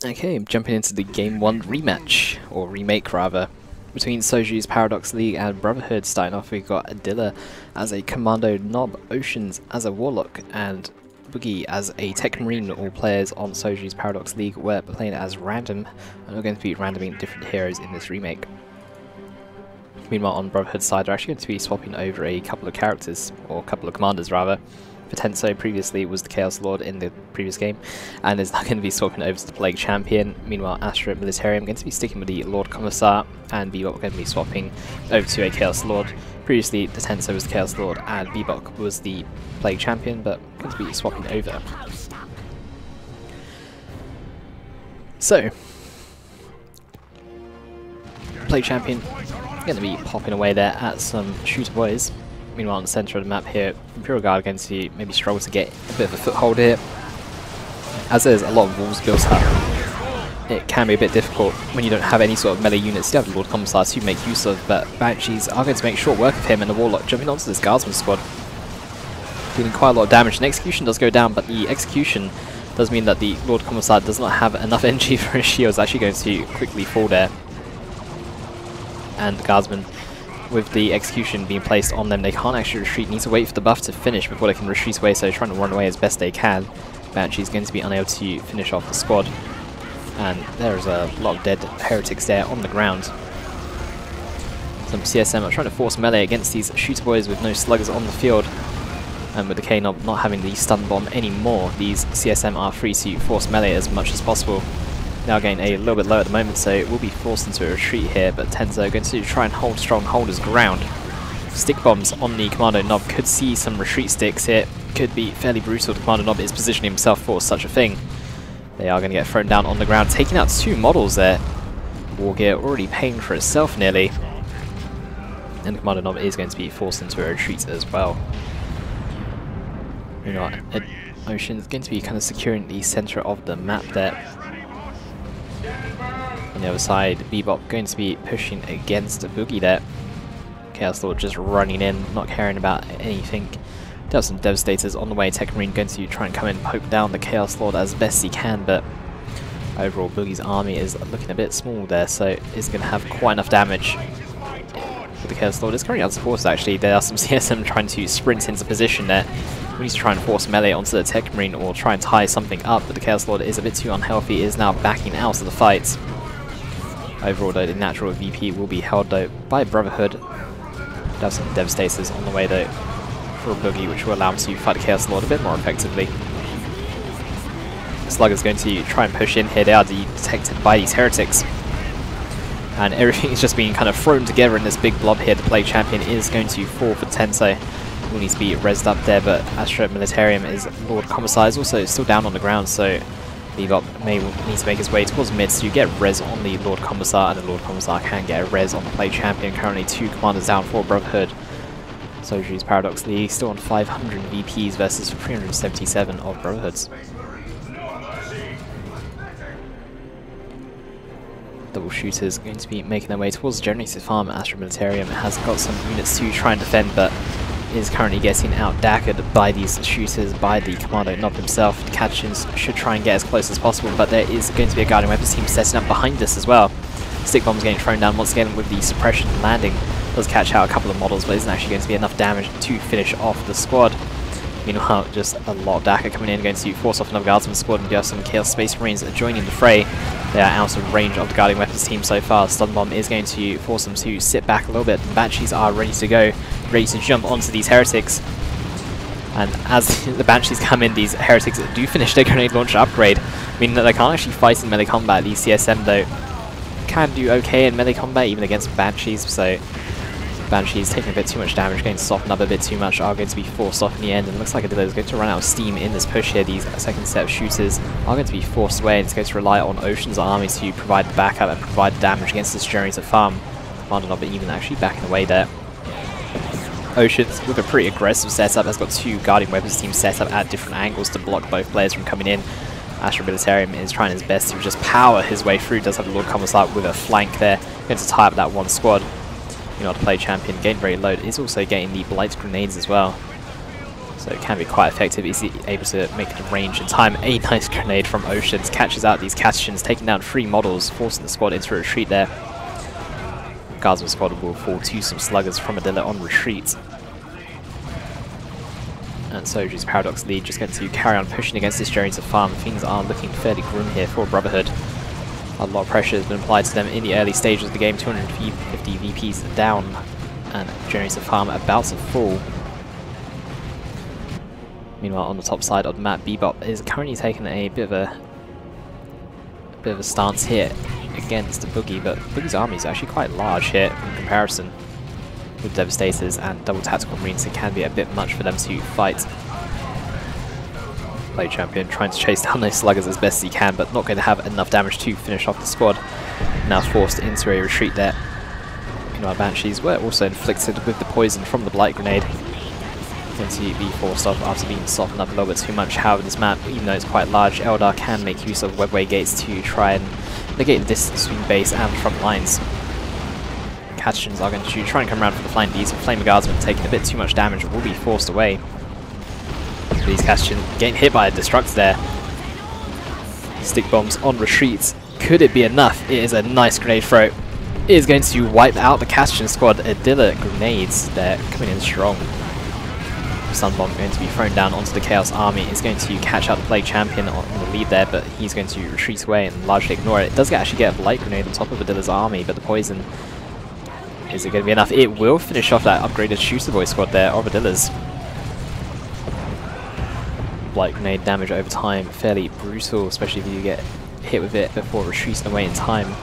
Okay, jumping into the Game 1 rematch, or remake rather, between Sojuz Paradox League and Brotherhood. Starting off, we've got Adilla as a Commando Nob, Oceans as a Warlock, and Boogie as a Tech Marine. All players on Sojuz Paradox League were playing as random, and we're going to be randoming different heroes in this remake. Meanwhile, on Brotherhood's side, they're actually going to be swapping over a couple of characters, or a couple of commanders rather. Tenso previously was the Chaos Lord in the previous game, and is now going to be swapping over to the Plague Champion. Meanwhile, Astra Militarium going to be sticking with the Lord Commissar, and BbBoS going to be swapping over to a Chaos Lord. Previously, the Tenso was the Chaos Lord, and BbBoS was the Plague Champion, but going to be swapping over. So, Plague Champion going to be popping away there at some shooter boys. Meanwhile, in the centre of the map here, Imperial Guard are going to maybe struggle to get a bit of a foothold here. As there's a lot of walls built up, it can be a bit difficult when you don't have any sort of melee units to have the Lord Commissar to make use of, but Banshees are going to make short work of him, and the Warlock jumping onto this Guardsman squad, dealing quite a lot of damage. And execution does go down, but the execution does mean that the Lord Commissar does not have enough energy for his shields, actually going to quickly fall there. And the Guardsman, with the execution being placed on them, they can't actually retreat, need to wait for the buff to finish before they can retreat away, so trying to run away as best they can. Banshee's going to be unable to finish off the squad, and there's a lot of dead heretics there on the ground. Some CSM are trying to force melee against these shooter boys with no sluggers on the field, and with the K-Nob not having the stun bomb anymore, these CSM are free to force melee as much as possible. Now getting a little bit low at the moment, so it will be forced into a retreat here, but Tenso are going to try and hold strong, hold his ground. Stick bombs on the Commando Nob, could see some retreat sticks here, could be fairly brutal. The Commando Nob is positioning himself for such a thing. They are going to get thrown down on the ground, taking out two models there. War gear already paying for itself nearly. And the Commando Nob is going to be forced into a retreat as well. You know, Ocean's going to be kind of securing the centre of the map there. On the other side, BbBoS going to be pushing against the Boogie there. Chaos Lord just running in, not caring about anything. Does some Devastators on the way. Tech Marine going to try and come in and poke down the Chaos Lord as best he can, but overall Boogie's army is looking a bit small there, so it's going to have quite enough damage. But the Chaos Lord is currently unsupported actually. There are some CSM trying to sprint into position there. We need to try and force melee onto the Tech Marine or try and tie something up, but the Chaos Lord is a bit too unhealthy, is now backing out of the fight. Overall though, the natural VP will be held though by Brotherhood. Have some Devastators on the way though for a Boogie, which will allow him to fight the Chaos Lord a bit more effectively. Slugger's going to try and push in here. They are detected by these heretics, and everything is just being kind of thrown together in this big blob here. The Plague Champion is going to fall for Tenso. Will need to be rezzed up there, but Astra Militarium is Lord Commissar is also still down on the ground, so BbBoS may need to make his way towards mid to get res on the Lord Commissar, and the Lord Commissar can get a res on the Plague Champion. Currently 2 commanders down for Brotherhood. Sojuz Paradox League still on 500 VPs versus 377 of Brotherhood's. Double shooters going to be making their way towards the generated farm. Astra Militarium has got some units to try and defend, but is currently getting out-daggered by these shooters, by the Commando Nob himself. The Catchins should try and get as close as possible, but there is going to be a Guardian Weapons team setting up behind us as well. Stick bombs getting thrown down once again with the suppression landing. Does catch out a couple of models, but isn't actually going to be enough damage to finish off the squad. Meanwhile, just a lot of dagger coming in, going to force off another Guardsman squad, and you have some Chaos Space Marines joining the fray. They are out of range of the Guardian Weapons team so far. Stun Bomb is going to force them to sit back a little bit. The Banshees are ready to go, ready to jump onto these heretics. And as the Banshees come in, these heretics do finish their grenade launcher upgrade, meaning that they can't actually fight in melee combat. These CSM though can do okay in melee combat, even against Banshees, so Banshees taking a bit too much damage, going to soften up a bit too much, are going to be forced off in the end, and it looks like Adilla is going to run out of steam in this push here. These second set of shooters are going to be forced away, and it's going to rely on Ocean's army to provide the backup and provide the damage against this generator farm. Commander Nob even actually backing away there. Oceans, with a pretty aggressive setup, has got 2 Guardian Weapons teams set up at different angles to block both players from coming in. Astra Militarium is trying his best to just power his way through. Does have the Lord Commissar with a flank there, going to tie up that one squad. You know, the Plague Champion getting very low, is also getting the Blight Grenades as well. So it can be quite effective. Is he able to make the range in time? A nice grenade from Oceans catches out these Castions, taking down 3 models, forcing the squad into a retreat there. Guardsman squad will fall to some sluggers from Adilla on retreat. And Sojuz Paradox lead just going to carry on pushing against this Journey to Farm. Things are looking fairly grim here for Brotherhood. A lot of pressure has been applied to them in the early stages of the game. 250 VPs down, and Journey to Farm about to fall. Meanwhile, on the top side of the map, BbBoS is currently taking a bit of a stance here against the Boogie, but Boogie's army is actually quite large here in comparison. With Devastators and double tactical marines, it can be a bit much for them to fight. Play champion trying to chase down those sluggers as best as he can, but not going to have enough damage to finish off the squad. Now forced into a retreat there. Meanwhile, Banshees were also inflicted with the poison from the Blight Grenade. Going to be forced off after being softened up a little bit too much. However, this map, even though it's quite large, Eldar can make use of webway gates to try and negate the distance between base and front lines. Castions are going to try and come around for the flying Ds, and Flame Guardsmen taking a bit too much damage will be forced away. These Castions getting hit by a Destruct there. Stick bombs on retreats. Could it be enough? It is a nice grenade throw. It is going to wipe out the Castion squad. Adilla grenades there coming in strong. Sun Bomb going to be thrown down onto the Chaos Army. Is going to catch out the Plague Champion on the lead there, but he's going to retreat away and largely ignore it. It does actually get a Blight Grenade on top of Adilla's army, but the poison, is it going to be enough? It will finish off that upgraded Shooter Boy squad there of Adilla's. Blight Grenade damage over time, fairly brutal, especially if you get hit with it before retreating away in time.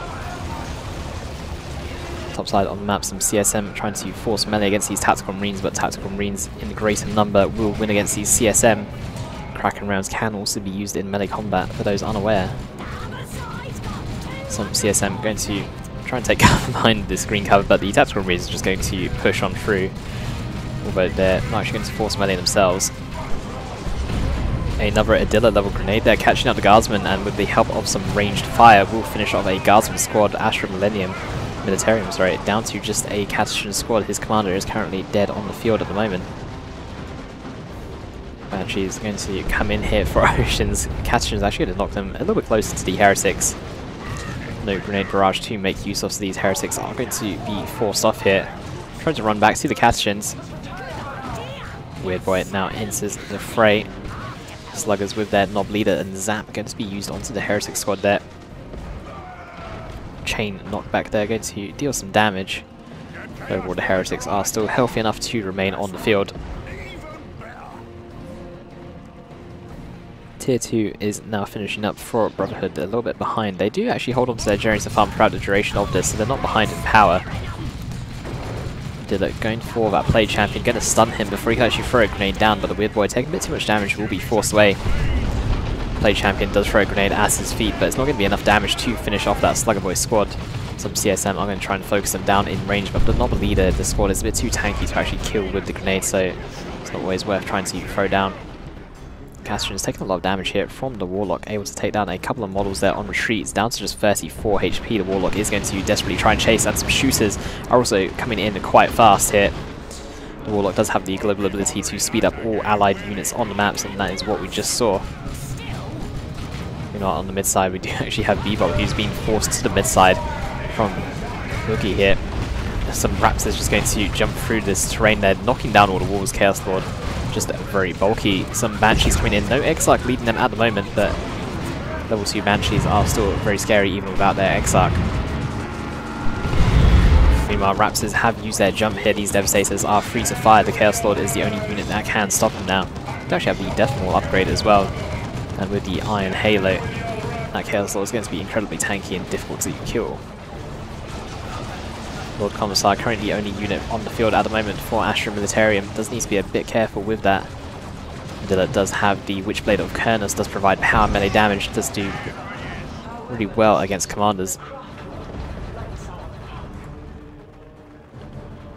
Top side on the map, some CSM trying to force melee against these Tactical Marines, but Tactical Marines in the greater number will win against these CSM. Kraken rounds can also be used in melee combat for those unaware. Some CSM going to try and take cover behind this green cover, but the Tactical Marines are just going to push on through, although they're not actually going to force melee themselves. Another Adilla level grenade there, catching out the Guardsmen, and with the help of some ranged fire will finish off a Guardsman squad, Astra Militarium, sorry, down to just a Castion squad. His commander is currently dead on the field at the moment. Banshee is going to come in here for Oceans. Castion is actually going to knock them a little bit closer to the Heretics. No grenade barrage to make use of, so these Heretics are going to be forced off here. Trying to run back to the Castions. Weird Boy now enters the fray. Sluggers with their Nob Leader and Zap going to be used onto the Heretic squad there. Chain knockback there, going to deal some damage. Overall, the Heretics are still healthy enough to remain on the field. Tier 2 is now finishing up for Brotherhood. They're a little bit behind. They do actually hold on to their Journeys to Farm throughout the duration of this, so they're not behind in power. Dilla going for that Plague Champion, going to stun him before he can actually throw a grenade down, but the Weird Boy taking a bit too much damage will be forced away. Plague Champion does throw a grenade at his feet, but it's not going to be enough damage to finish off that Slugger Boy squad. Some CSM are going to try and focus them down in range, but the Nob Leader, the squad is a bit too tanky to actually kill with the grenade, so it's not always worth trying to throw down. Castion is taking a lot of damage here from the Warlock, able to take down a couple of models there on retreats, down to just 34 HP. The Warlock is going to desperately try and chase, and some shooters are also coming in quite fast here. The Warlock does have the global ability to speed up all allied units on the maps, and that is what we just saw. You know, on the mid side we do actually have BbBoS, who's been forced to the mid side from Boogie here. Some Raptors just going to jump through this terrain there, knocking down all the walls. Chaos Lord just very bulky. Some Banshees coming in, no Exarch leading them at the moment, but level 2 Banshees are still very scary even without their Exarch. Meanwhile, Raptors have used their jump here. These Devastators are free to fire. The Chaos Lord is the only unit that can stop them now. They actually have the Death Maul upgrade as well, and with the Iron Halo, that Chaos Lord is going to be incredibly tanky and difficult to kill. Lord Commissar, currently the only unit on the field at the moment for Astra Militarium, does need to be a bit careful with that. Dilla does have the Witchblade of Kernus, does provide power melee damage, does do really well against commanders.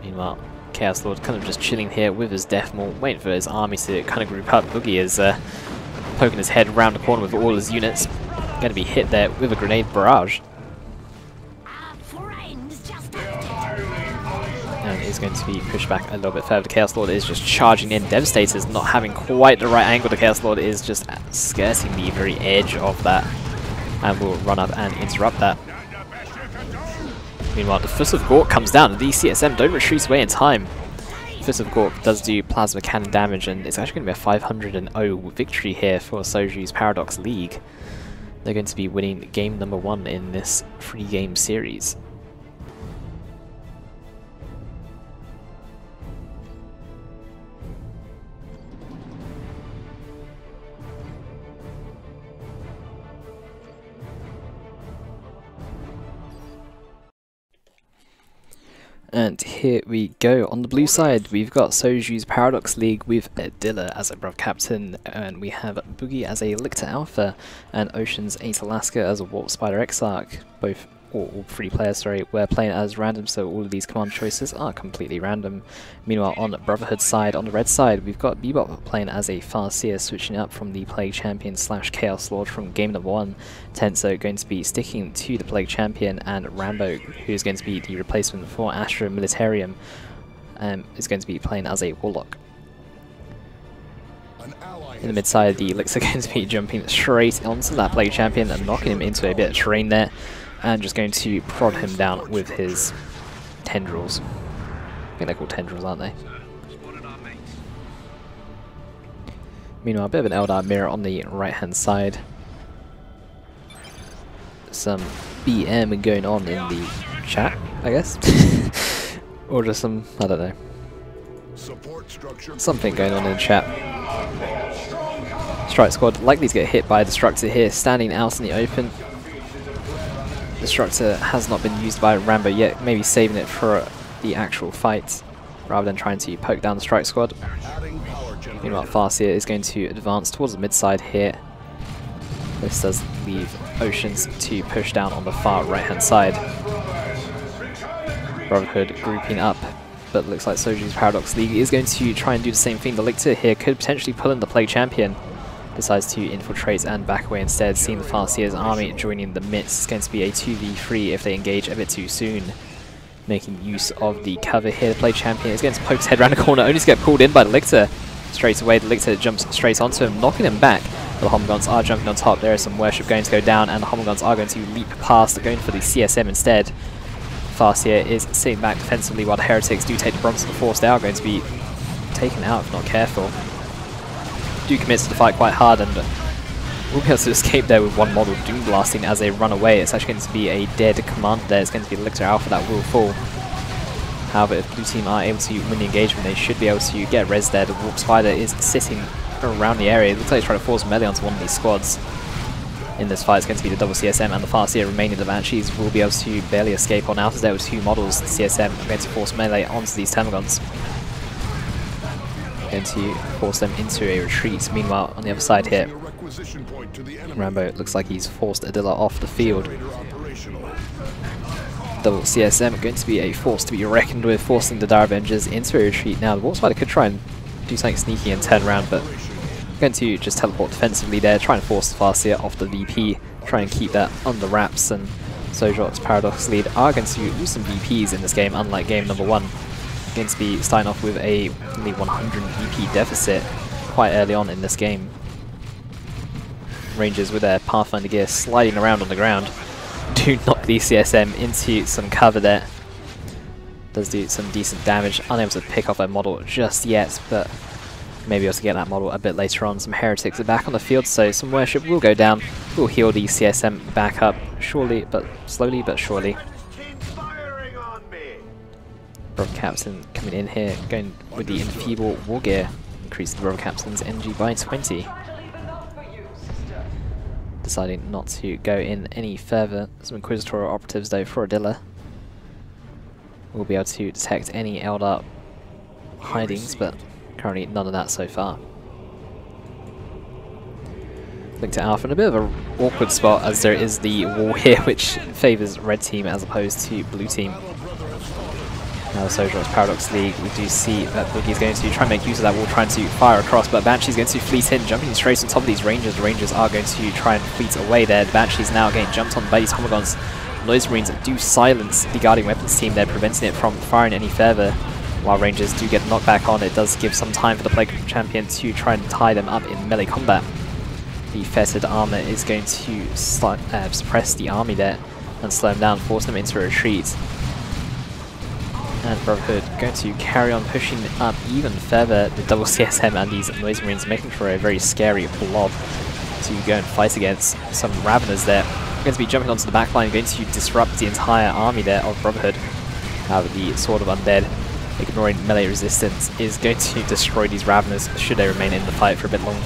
Meanwhile, Chaos Lord kind of just chilling here with his Death Maul, waiting for his army to kind of group up. Boogie is poking his head around the corner with all his units. Going to be hit there with a grenade barrage. And is is going to be pushed back a little bit further. The Chaos Lord is just charging in. Devastator is not having quite the right angle. The Chaos Lord is just skirting the very edge of that and will run up and interrupt that. Meanwhile, the Foot of Gork comes down. The CSM don't retreat away in time. Foot of Gork does do plasma cannon damage, and it's actually going to be a 500-0 victory here for Sojuz Paradox League. They're going to be winning game number 1 in this 3-game series. And here we go. On the blue side, we've got Sojuz Paradox League with Dilla as a Bruv Captain, and we have Boogie as a Lictor Alpha, and Ocean's 8 Alaska as a Warp Spider Exarch. Both, or all 3 players, sorry, we're playing as random, so all of these command choices are completely random. Meanwhile, on Brotherhood side, on the red side, we've got BbBoS playing as a Farseer, switching up from the Plague Champion / Chaos Lord from game number 1. Tenso going to be sticking to the Plague Champion, and Rambo, who is going to be the replacement for Astra Militarium, is going to be playing as a Warlock. In the mid side, the Elixir going to be jumping straight onto that Plague Champion and knocking him into a bit of terrain there, and just going to prod him down with his tendrils. I think they're called tendrils, aren't they? Meanwhile, a bit of an Eldar mirror on the right hand side. Some BM going on in the chat, I guess. Or just some, I don't know. Something going on in the chat. Strike Squad likely to get hit by a Destructor here, standing out in the open. Destructor has not been used by Rambo yet, maybe saving it for the actual fight rather than trying to poke down the Strike Squad. Meanwhile, Farseer is going to advance towards the mid side here. This does leave Oceans to push down on the far right hand side. Brotherhood grouping up, but looks like Sojuz Paradox League is going to try and do the same thing. The Lictor here could potentially pull in the Plague Champion. Decides to infiltrate and back away instead, seeing the Farseer's army joining the midst. It's going to be a 2v3 if they engage a bit too soon. Making use of the cover here. The Plague Champion is going to poke his head around the corner, only to get pulled in by the Lictor. Straight away, the Lictor jumps straight onto him, knocking him back. The Homogons are jumping on top. There is some worship going to go down, and the Homogons are going to leap past, going for the CSM instead. Farseer is sitting back defensively while the Heretics do take the brunt of the force. They are going to be taken out if not careful. Do commits to the fight quite hard, and will be able to escape there with one model Doom Blasting as they run away. It's actually going to be a dead commander there. It's going to be the Lictor Alpha that will fall. However, if blue team are able to win the engagement, they should be able to get res there. The Warp Spider is sitting around the area. It looks like he's trying to force melee onto one of these squads. In this fight, it's going to be the double CSM and the Farseer remaining. The Banshees will be able to barely escape on out as there were 2 models. The CSM are going to force melee onto these Termagons. Going to force them into a retreat. Meanwhile, on the other side here, Rambo looks like he's forced Adilla off the field. Double CSM going to be a force to be reckoned with, forcing the Dire Avengers into a retreat. Now, the Warp Spider could try and do something sneaky and turn around, but going to just teleport defensively there, try and force the Farseer off the VP, try and keep that under wraps, and Sojuz Paradox League are going to lose some VPs in this game, unlike game number 1. Going to be starting off with a only 100 VP deficit quite early on in this game. Rangers with their Pathfinder gear sliding around on the ground do knock the CSM into some cover there. Does do some decent damage, unable to pick off a model just yet, but maybe able to get that model a bit later on. Some Heretics are back on the field, so some worship will go down. We'll heal the CSM back up slowly but surely. Brother Captain coming in here, going with the Enfeeble War Gear, increasing the Brother Captain's energy by 20. Deciding not to go in any further. Some Inquisitorial Operatives though for Adilla. We'll be able to detect any Eldar hidings, but currently none of that so far. Lictor Alpha in a bit of an awkward spot as there is the wall here which favours red team as opposed to blue team. Now Sojuz Paradox League, we do see that Boogie is going to try and make use of that wall, trying to fire across, but Banshee's going to fleet in, jumping straight on top of these Rangers. The Rangers are going to try and fleet away there. The Banshee's now getting jumped on by these Homogons. Noise Marines do silence the Guardian Weapons team there, preventing it from firing any further. While Rangers do get knocked back on, it does give some time for the Plague Champion to try and tie them up in melee combat. The fettered armor is going to suppress the army there and slow them down, force them into a retreat. And Brotherhood going to carry on pushing up even further the double CSM and these Noise Marines, making for a very scary blob to go and fight against. Some Raveners there. Going to be jumping onto the back line, going to disrupt the entire army there of Brotherhood. However, the Sword of Undead, ignoring melee resistance, is going to destroy these Raveners should they remain in the fight for a bit long.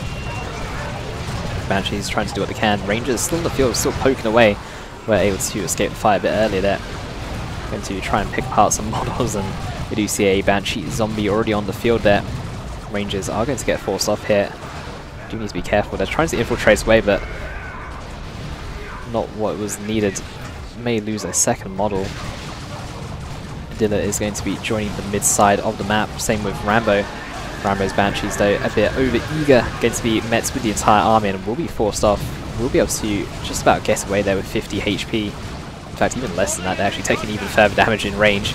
Banshees trying to do what they can. Rangers still in the field, still poking away. Were able to escape the fire a bit earlier there. Going to try and pick apart some models, and we do see a Banshee zombie already on the field there. Rangers are going to get forced off here. Do need to be careful. They're trying to infiltrate away, but not what was needed. May lose a second model. Dilla is going to be joining the mid side of the map. Same with Rambo. Rambo's Banshees, though, a bit over-eager, going to be met with the entire army and will be forced off. We'll be able to just about get away there with 50 HP. In fact, even less than that. They're actually taking even further damage in range.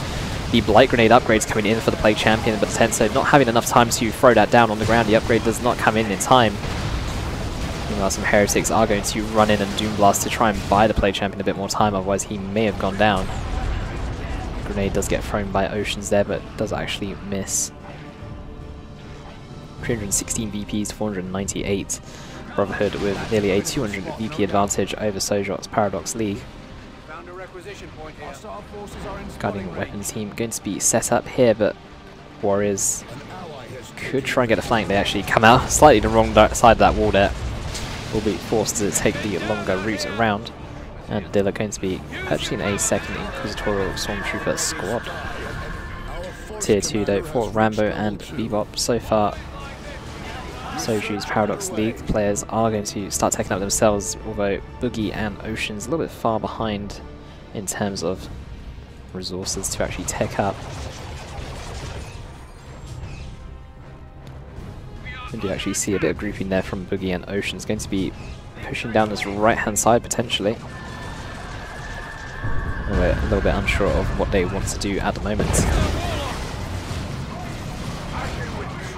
The Blight Grenade upgrades coming in for the Plague Champion, but the Tenso not having enough time to throw that down on the ground. The upgrade does not come in time. Meanwhile, some Heretics are going to run in and Doom Blast to try and buy the Plague Champion a bit more time, otherwise he may have gone down. Grenade does get thrown by Oceans there, but does actually miss. 316 VPs, 498. Brotherhood with nearly a 200 VP advantage over Sojuz Paradox League. Guardian Weapons team going to be set up here, but Warriors could try and get a flank. They actually come out slightly the wrong side of that wall there. Will be forced to take the longer route around. And they're going to be purchasing a second Inquisitorial Stormtrooper squad. Tier 2 though for Rambo and BbBoS. So far, Sojuz Paradox League players are going to start taking up themselves, although Boogie and Ocean's a little bit far behind in terms of resources to actually tech up. We do actually see a bit of grouping there from Boogie and Ocean's, going to be pushing down this right hand side potentially. We're a little bit unsure of what they want to do at the moment.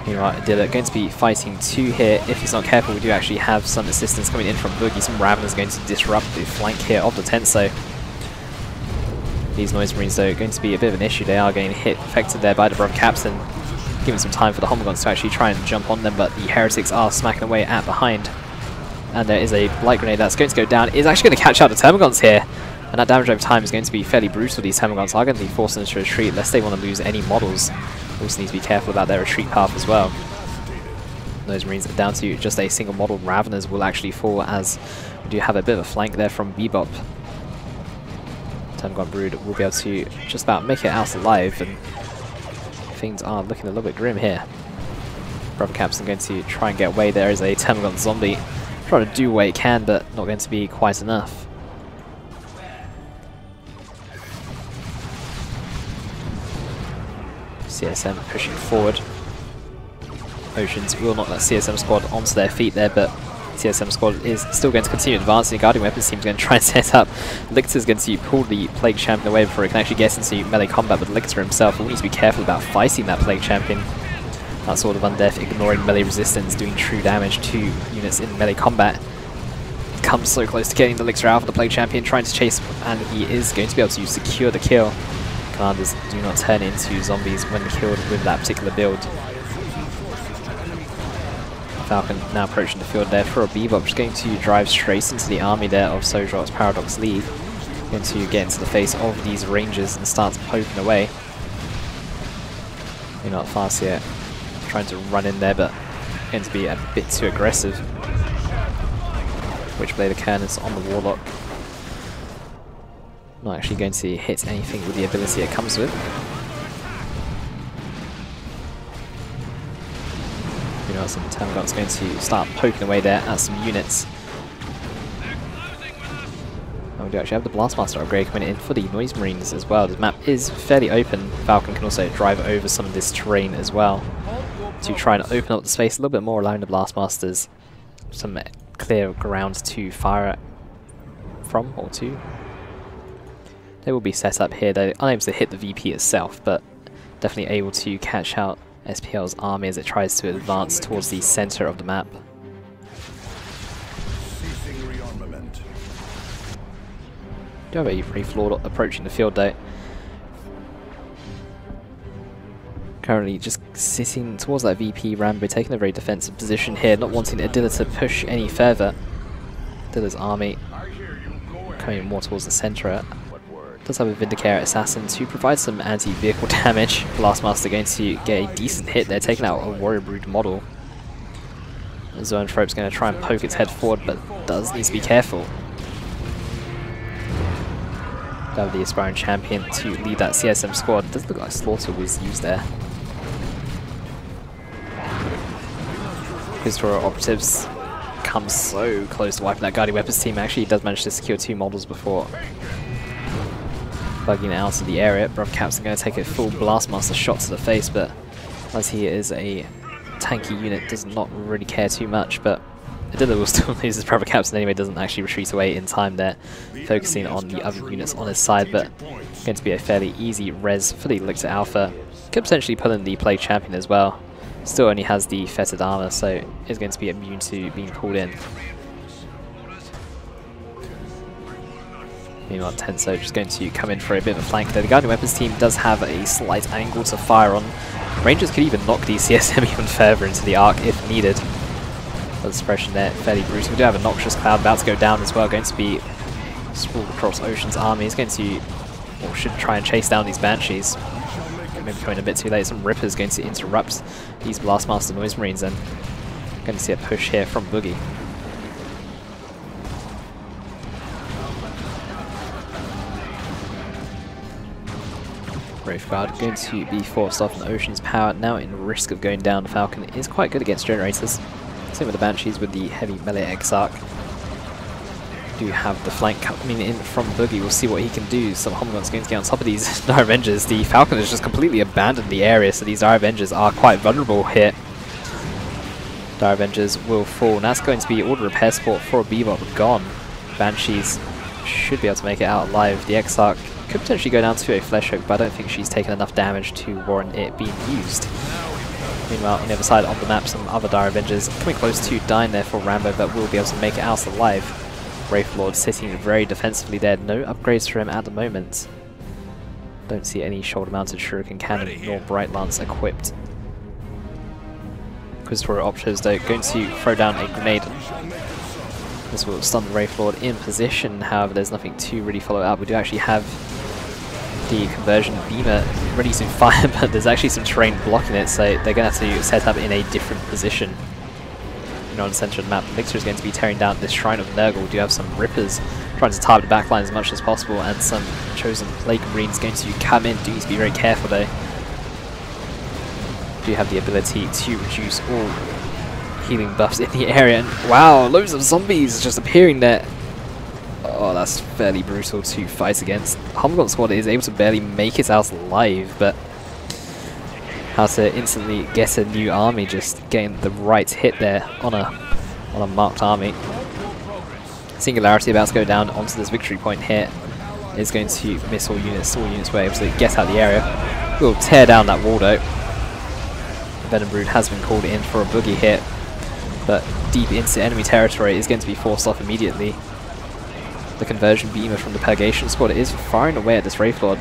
Meanwhile, Dilla going to be fighting 2 here. If he's not careful, we do actually have some assistance coming in from Boogie. Some Raveners going to disrupt the flank here of the Tenso. These Noise Marines, though, are going to be a bit of an issue. They are getting hit, affected there by the Brother Captain, giving some time for the Homogons to actually try and jump on them, but the Heretics are smacking away at behind. And there is a Blight Grenade that's going to go down. It's actually going to catch out the Termagants here. And that damage over time is going to be fairly brutal. These Termagants are going to be forced into retreat unless they want to lose any models. Also need to be careful about their retreat path as well. Those Marines are down to just a single model. Raveners will actually fall, as we do have a bit of a flank there from BbBoS. Termagon Brood will be able to just about make it out alive, and things are looking a little bit grim here. Brother Captain going to try and get away. There is a Termagon zombie trying to do what it can, but not going to be quite enough. CSM pushing forward. Oceans will knock that CSM squad onto their feet there, but CSM squad is still going to continue advancing. Guardian Weapons team is going to try and set up. Lictor's going to pull the Plague Champion away before he can actually get into melee combat, but Lictor himself will need to be careful about fighting that Plague Champion. That Sword of Undeath, ignoring melee resistance, doing true damage to units in melee combat. Comes so close to getting the Lictor out of the Plague Champion, trying to chase, and he is going to be able to secure the kill. Commanders do not turn into zombies when killed with that particular build. Falcon now approaching the field there for a BbBoS, just going to drive straight into the army there of Sojuz Paradox League. Going to get into the face of these Rangers and start poking away. You're not fast yet. Trying to run in there, but going to be a bit too aggressive. Witchblade of Cernus on the Warlock. Not actually going to hit anything with the ability it comes with. You know, some Termagant's going to start poking away there at some units. And we do actually have the Blastmaster upgrade coming in for the Noise Marines as well. The map is fairly open. Falcon can also drive over some of this terrain as well to try and open up the space a little bit more, allowing the Blastmasters some clear ground to fire from or to. They will be set up here. They're unable to hit the VP itself, but Definitely able to catch out SPL's army as it tries to advance towards the center of the map. Do have a Wraith Lord approaching the field though. Currently just sitting towards that VP Rambo, taking a very defensive position here, not wanting Adilla to push any further. Adilla's army coming more towards the center. Does have a Vindicator Assassin to provide some anti-vehicle damage. Blastmaster going to get a decent hit there, taking out a Warrior Brood model. Zoanthrope's going to try and poke its head forward, but does need to be careful. Have the Aspiring Champion to lead that CSM squad. It does look like Slaughter was used there. Historical Operatives come so close to wiping that Guardian Weapons team. Actually, he does manage to secure 2 models before bugging out of the area. Brother Cap's going to take a full Blastmaster shot to the face, but as he is a tanky unit, does not really care too much. But Adilla will still lose his Brother Caps anyway, doesn't actually retreat away in time there, focusing on the other units on his side, but going to be a fairly easy res for the Elixir Alpha. Could potentially pull in the Plague Champion as well. Still only has the Fettered Armor, so is going to be immune to being pulled in. Meanwhile, Tenso just going to come in for a bit of a flank there. The Guardian Weapons team does have a slight angle to fire on. Rangers could even knock the CSM even further into the arc if needed. The suppression there, fairly brutal. We do have a Noxious Cloud about to go down as well, going to be sprawled across Ocean's army. He's going to, or should try and chase down these Banshees. Maybe coming a bit too late. Some Rippers going to interrupt these Blastmaster Noise Marines, and going to see a push here from Boogie. Wraithguard going to be forced off in Ocean's power, now in risk of going down. Falcon is quite good against generators. Same with the Banshees with the heavy melee Exarch. Do have the flank coming in from Boogie. We'll see what he can do. Some Homgon's going to get on top of these Dire Avengers. The Falcon has just completely abandoned the area, so these Dire Avengers are quite vulnerable here. Dire Avengers will fall, and that's going to be all the repair support for a BbBoS gone. Banshees should be able to make it out alive. The Exarch could potentially go down to a Flesh Hook, but I don't think she's taken enough damage to warrant it being used. Meanwhile, on the other side of the map, some other Dire Avengers coming close to dying there for Rambo, but will be able to make it out alive. Wraith Lord sitting very defensively there. No upgrades for him at the moment. Don't see any shoulder-mounted Shuriken Cannon nor Bright Lance equipped. Inquisitorial Operatives though going to throw down a grenade. This will stun the Wraith Lord in position. However, there's nothing to really follow up. We do actually have the Conversion Beamer ready to fire, but there's actually some terrain blocking it, so they're going to have to set up in a different position. On the center of the map, Elixir is going to be tearing down this Shrine of Nurgle. We do have some Rippers trying to target the backline as much as possible, and some chosen Plague Marines going to come in. Do need to be very careful though. Do have the ability to reduce all healing buffs in the area, and wow, loads of zombies just appearing there. Oh, that's fairly brutal to fight against. Homgon squad is able to barely make it out alive, but how to instantly get a new army, just getting the right hit there on a marked army. Singularity about to go down onto this victory point here is going to miss all units. All units were able to get out of the area. We'll tear down that wall though. Venom Brood has been called in for a boogie hit, but deep into enemy territory is going to be forced off immediately. The Conversion Beamer from the Purgation squad is firing away at this Wraith Lord,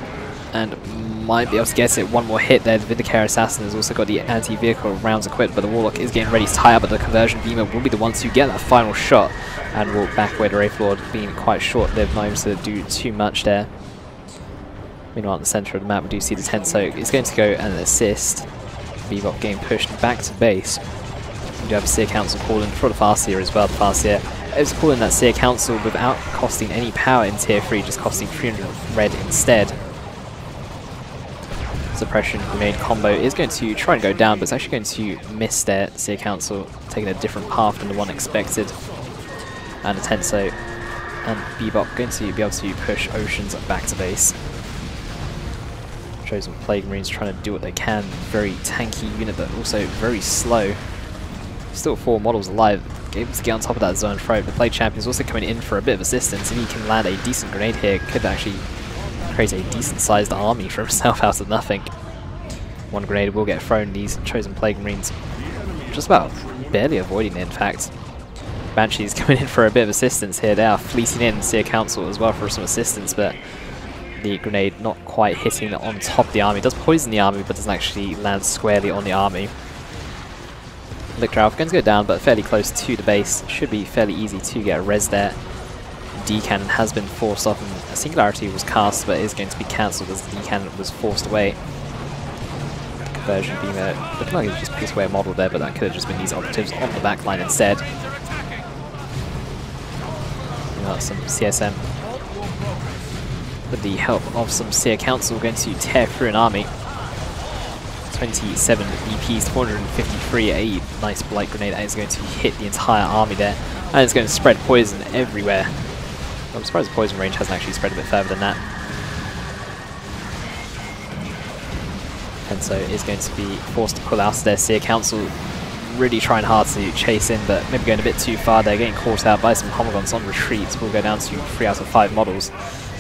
and might be able to get it. One more hit there. The Vindicator Assassin has also got the anti-vehicle rounds equipped, but the Warlock is getting ready to tie up, but the Conversion Beamer will be the one to get that final shot, and will back away the Wraith Lord, being quite short-lived, not able to do too much there. Meanwhile, at the center of the map, we do see the Tenso is going to go and assist. BbBoS getting pushed back to base. We do have a Seer Council calling for the Farseer as well. The Farseer is calling that Seer Council without costing any power in tier 3, just costing 300 red instead. Suppression grenade combo is going to try and go down, but it's actually going to miss their Seer Council, taking a different path than the one expected. And a Tenso and BbBoS going to be able to push Oceans back to base. Chosen Plague Marines trying to do what they can. Very tanky unit, but also very slow. Still 4 models alive, able to get on top of that Zoanthrope. The Plague Champion is also coming in for a bit of assistance, and he can land a decent grenade here. Could actually create a decent sized army for himself out of nothing. One grenade will get thrown. These chosen Plague Marines just about barely avoiding it, in fact. Banshees coming in for a bit of assistance here. They are fleecing in Seer Council as well for some assistance, but the grenade not quite hitting on top of the army. It does poison the army, but doesn't actually land squarely on the army. Lictor Alpha going to go down, but fairly close to the base. Should be fairly easy to get a res there. D-cannon has been forced off, and a Singularity was cast, but is going to be cancelled as the D-cannon was forced away. Conversion beam there. Looking like it's just pieced away a model there, but that could have just been these operatives on the back line instead. Got some CSM with the help of some Seer Council going to tear through an army. 27 BPs, 453, a nice Blight Grenade that is going to hit the entire army there, and it's going to spread poison everywhere. I'm surprised the poison range hasn't actually spread a bit further than that. Tenso is going to be forced to pull out of their Seer Council, really trying hard to chase in, but maybe going a bit too far. They're getting caught out by some Homogons on retreat. We'll go down to 3 out of 5 models.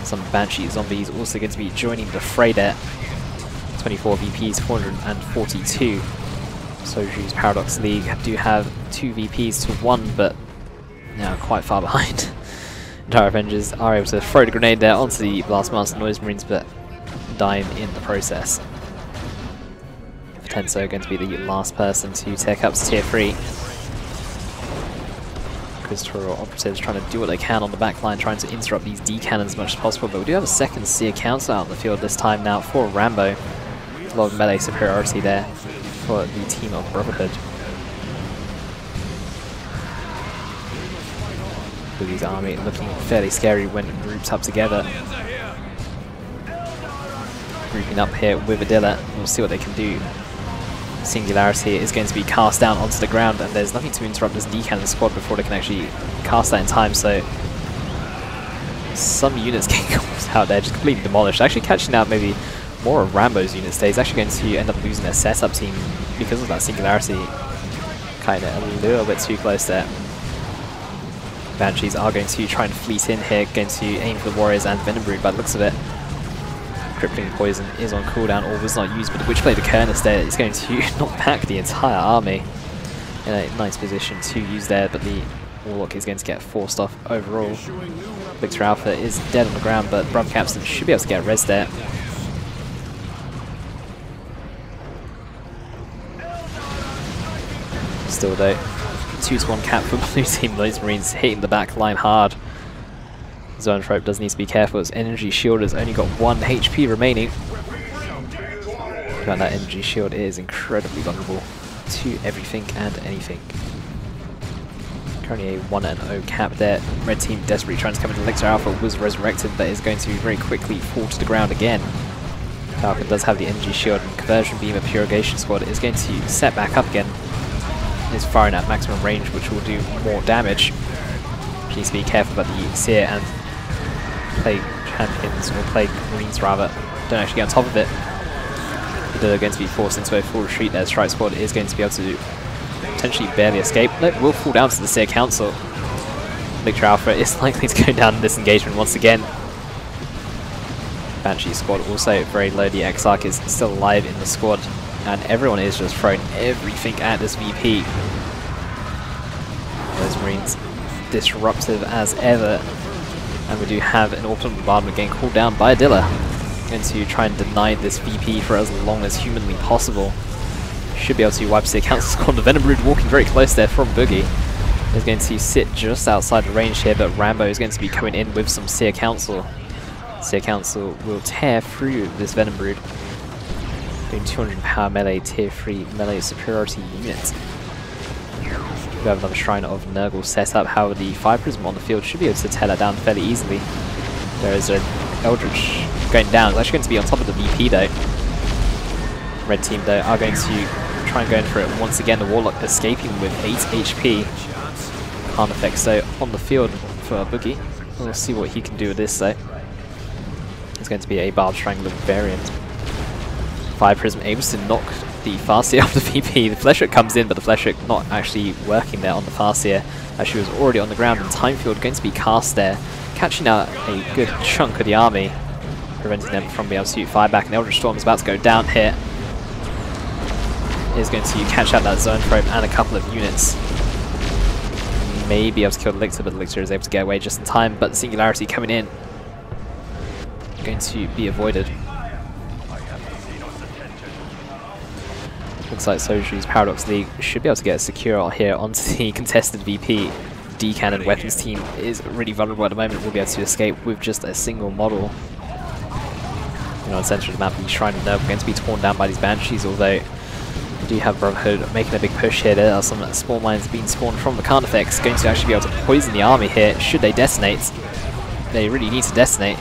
Some Banshee zombies also going to be joining the fray there. 24 VPs, 442. Sojuz Paradox League do have 2 VPs to 1, but now quite far behind. Entire Avengers are able to throw the grenade there onto the Blastmaster Noise Marines, but dying in the process. Tenso going to be the last person to take up to tier 3. Christopher operatives trying to do what they can on the back line, trying to interrupt these D-cannons as much as possible, but we do have a second Seer Council out in the field this time now for Rambo. A lot of melee superiority there for the team of Brotherhood. Boogie's army looking fairly scary when grouped up together. Grouping up here with Adilla, we'll see what they can do. Singularity is going to be cast down onto the ground, and there's nothing to interrupt this D-cannon squad before they can actually cast that in time, so some units getting caught out there, just completely demolished. Actually catching out maybe more of Rambo's units there. He's actually going to end up losing their setup team because of that Singularity. Kind of a little bit too close there. Banshees are going to try and fleece in here, going to aim for the Warriors and Venom Brood by the looks of it. Crippling Poison is on cooldown, or was not used, but the Witchblade of Kernus there is going to knock back the entire army in a nice position to use there, but the Warlock is going to get forced off overall. Victor Alpha is dead on the ground, but Brother Capstan should be able to get a res there. Still though, 2-1 cap for blue team. Those Marines hitting the back line hard. Zoanthrope does need to be careful as Energy Shield has only got 1 HP remaining. And that Energy Shield is incredibly vulnerable to everything and anything. Currently a 1-0 cap there. Red team desperately trying to come into Elixir Alpha, was resurrected, but is going to very quickly fall to the ground again. Falcon does have the Energy Shield, and Conversion Beam of Purgation Squad is going to set back up again. Is firing at maximum range, which will do more damage. Please be careful about the Seer and Plague Champions, or Plague Marines rather, don't actually get on top of it. They're going to be forced into a full retreat. Their Strike Squad is going to be able to potentially barely escape. No, will fall down to the Seer Council. Victor Alpha is likely to go down in this engagement once again. Banshee Squad also very low. The Exarch is still alive in the squad, and everyone is just throwing everything at this VP. Those Marines disruptive as ever. And we do have an Orbital Bombardment getting called down by Adilla. Going to try and deny this VP for as long as humanly possible. Should be able to wipe Seer Council squad. The Venom Brood walking very close there from Boogie. Is going to sit just outside the range here, but Rambo is going to be coming in with some Seer Council. Seer Council will tear through this Venom Brood. Doing 200 power melee, tier 3 melee superiority unit. We have another Shrine of Nurgle set up, however the Fire Prism on the field should be able to tear that down fairly easily. There is an Eldritch going down. It's actually going to be on top of the VP though. Red team though are going to try and go in for it once again. The Warlock escaping with 8 HP. Can't affect so on the field for Boogie. We'll see what he can do with this though. It's going to be a Barbed Strangler variant. Fire Prism aims to knock the Farseer off the VP. The Fleshhook comes in, but the Fleshhook not actually working there on the Farseer, as she was already on the ground, and Time Field going to be cast there, catching out a good chunk of the army, preventing them from being able to fire back, and Eldritch Storm is about to go down here. is going to catch out that zone probe and a couple of units. Maybe able to kill the Elixir, but the Elixir is able to get away just in time, but the Singularity coming in going to be avoided. Looks like Sojuz Paradox League should be able to get a secure here onto the contested VP. D-Cannon weapons team is really vulnerable at the moment, will be able to escape with just a single model. You know, in the centre of the map, the Shrine of Nerve going to be torn down by these Banshees, although we do have Brotherhood making a big push here. There are some small mines being spawned from the Khan effects, going to actually be able to poison the army here should they detonate. They really need to detonate.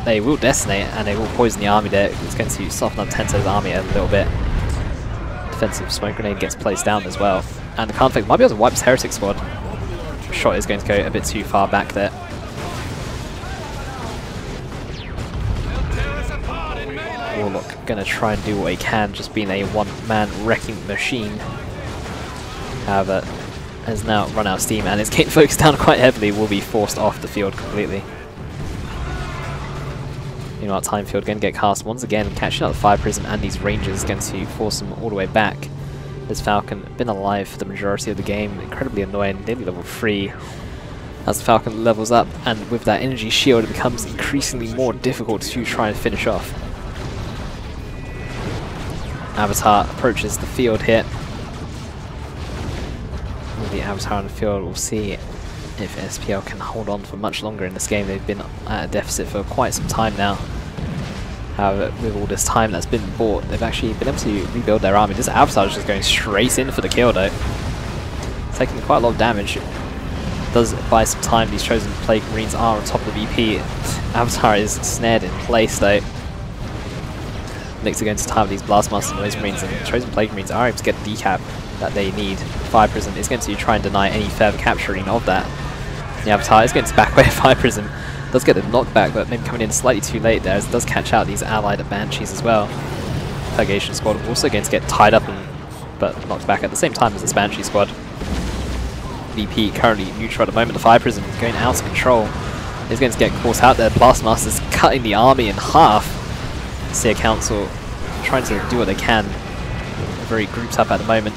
They will detonate and they will poison the army there. It's going to soften up Tento's army a little bit. Defensive smoke grenade gets placed down as well. And the Khan effect might be able to wipe this Heretic squad. Shot is going to go a bit too far back there. Warlock going to try and do what he can, just being a one-man wrecking machine. However, has now run out of steam and is getting focused down quite heavily, will be forced off the field completely. Meanwhile, Time Field going to get cast once again, catching up the Fire Prism and these Rangers, going to force them all the way back. This Falcon been alive for the majority of the game, incredibly annoying, nearly level 3. As the Falcon levels up, and with that energy shield, it becomes increasingly more difficult to try and finish off. Avatar approaches the field here. With the Avatar on the field, we'll see if SPL can hold on for much longer in this game. They've been at a deficit for quite some time now. However, with all this time that's been bought, they've actually been able to rebuild their army. This Avatar is just going straight in for the kill though. Taking quite a lot of damage. Does buy some time. These Chosen Plague Marines are on top of the VP. Avatar is snared in place though. Knicks are going to target these Blastmaster Noise Marines, and Chosen Plague Marines are able to get the decap that they need. Fire Prism is going to try and deny any further capturing of that. The Avatar is going to back away. Fire Prism does get the knockback, but maybe coming in slightly too late there, as it does catch out these allied Banshees as well. Purgation Squad also going to get tied up but knocked back at the same time as this Banshee Squad. VP currently neutral at the moment. The Fire Prism is going out of control. He's going to get caught out there. Blastmaster's cutting the army in half. Seer Council trying to do what they can. They're very grouped up at the moment.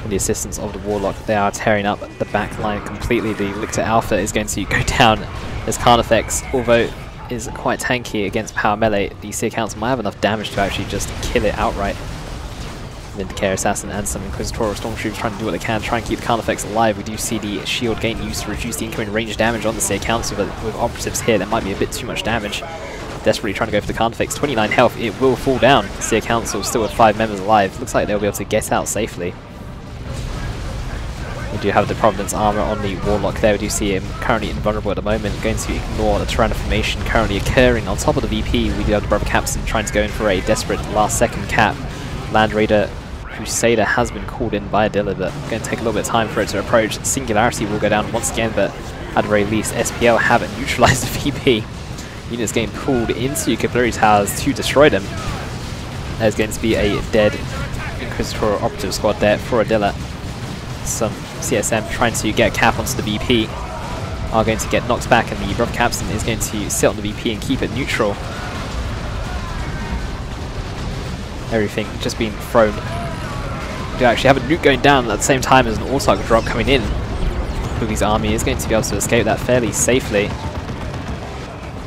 With the assistance of the Warlock, they are tearing up the back line completely. The Lictor Alpha is going to go down as Khan effects, although is quite tanky against power melee. The Seer Council might have enough damage to actually just kill it outright. Vindicator Assassin and some Inquisitorial Stormtroopers trying to do what they can, try and keep the Khan effects alive. We do see the shield gain used to reduce the incoming range damage on the Seer Council, but with operatives here, there might be a bit too much damage. Desperately trying to go for the Khan effects. 29 health, it will fall down. Seer Council still with 5 members alive. Looks like they'll be able to get out safely. We do have the Providence armor on the Warlock there. We do see him currently invulnerable at the moment, going to ignore the Tyranno formation currently occurring on top of the VP. We do have the Brother Captain trying to go in for a desperate last second cap. Land Raider Crusader has been called in by Adilla, but going to take a little bit of time for it to approach. Singularity will go down once again, but at the very least, SPL haven't neutralized the VP. Units getting pulled into Capillary Towers to destroy them. There's going to be a dead Inquisitorial Operative Squad there for Adilla. Some CSM trying to get a cap onto the VP are going to get knocked back, and the Brother Captain is going to sit on the VP and keep it neutral. Everything just being thrown. We do actually have a nuke going down at the same time as an Autarch drop coming in. Boogie's army is going to be able to escape that fairly safely.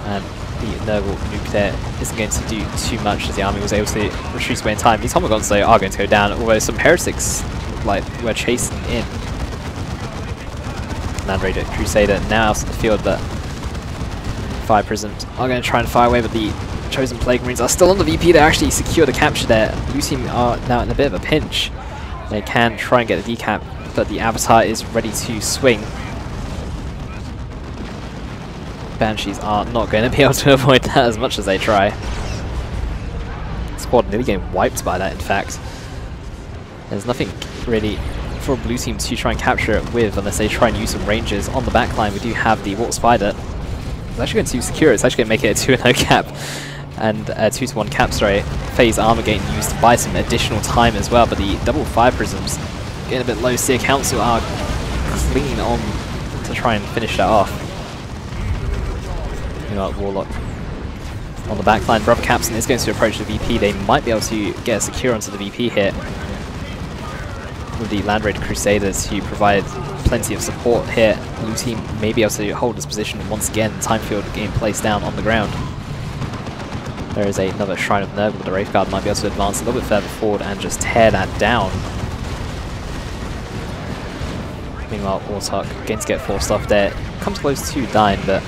And the Nurgle nuke there isn't going to do too much, as the army was able to retreat away in time. These Homogons though are going to go down, although some Heretics look like we're chasing in. Land Raider Crusader now out of the field, but Fire Prisms are going to try and fire away, but the Chosen Plague Marines are still on the VP. They actually secure the capture there. Blue team are now in a bit of a pinch. They can try and get the decap, but the Avatar is ready to swing. Banshees are not going to be able to avoid that as much as they try. Squad nearly getting wiped by that, in fact. There's nothing really for a blue team to try and capture it with, unless they try and use some ranges. On the back line, we do have the Warp Spider. It's actually going to secure it. It's actually going to make it a 2-0 cap. And a 2-1 cap, sorry. Phase armor getting used to buy some additional time as well, but the double Fire Prisms getting a bit low. Seer Council are clinging on to try and finish that off. You know what, Warlock On the backline, Brother Captain is going to approach the VP. They might be able to get a secure onto the VP here with the Land Raider Crusaders to provide plenty of support here. Blue team may be able to hold this position once again. Time field getting placed down on the ground. There is another Shrine of Nerva, but the Wraith Guard might be able to advance a little bit further forward and just tear that down. Meanwhile, Warthog going to get forced off there. Comes close to dying, but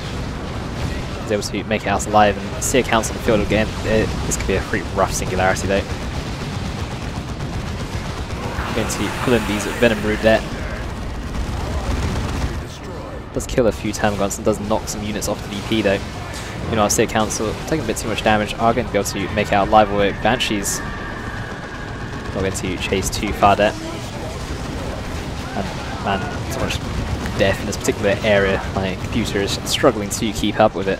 is able to make it out alive and see accounts on the field again. This could be a pretty rough singularity though. Going to pull in these Venom Brood there. Does kill a few Termagants and does knock some units off the VP though. You know, our State Council taking a bit too much damage are going to be able to make it out alive with Banshees. Not going to chase too far there. And man, so much death in this particular area. My computer is struggling to keep up with it.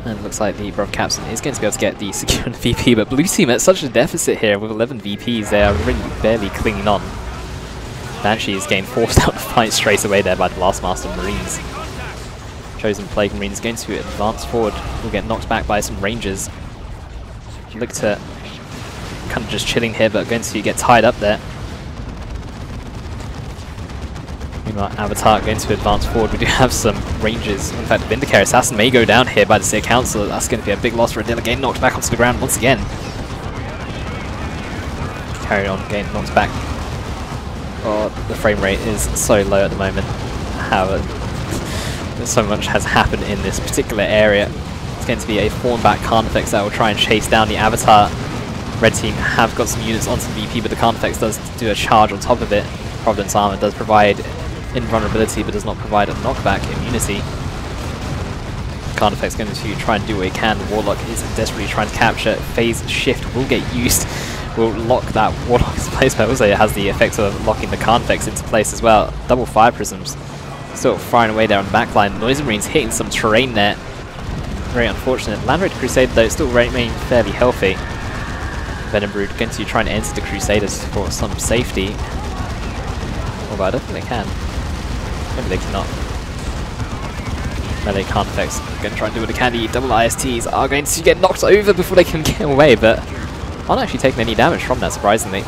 And it looks like the Brother Captain is going to be able to get the secure on the VP, but Blue team at such a deficit here with 11 VPs. They are really barely clinging on. Banshee is getting forced out to fight straight away there by the Last Master Marines. Chosen Plague Marine is going to advance forward. Will get knocked back by some Rangers. Look to kind of just chilling here, but going to get tied up there. Meanwhile, Avatar going to advance forward. We do have some Rangers. In fact, the Vindicator Assassin may go down here by the State Council. That's going to be a big loss for Adila. Getting knocked back onto the ground once again. Carry on, getting knocked back. Oh, the frame rate is so low at the moment. However, so much has happened in this particular area. It's going to be a form-back Carnifex that will try and chase down the Avatar. Red team have got some units onto the VP, but the Carnifex does do a charge on top of it. Providence Armor does provide invulnerability, but does not provide a knockback immunity. Carnifex going to try and do what he can. The Warlock is desperately trying to capture. Phase Shift will get used. Will lock that Warlock into place, but also it has the effect of locking the Carnifex into place as well. Double Fire Prisms still firing away there on the backline. Noise Marines hitting some terrain there. Very unfortunate. Land Raider Crusader though still remain fairly healthy. Venom Brood going to try and enter the Crusaders for some safety. Although I don't think they can. Maybe they cannot. Melee Carnifex going to try and do what they can. The double ISTs are going to get knocked over before they can get away, but aren't actually taking any damage from that, surprisingly.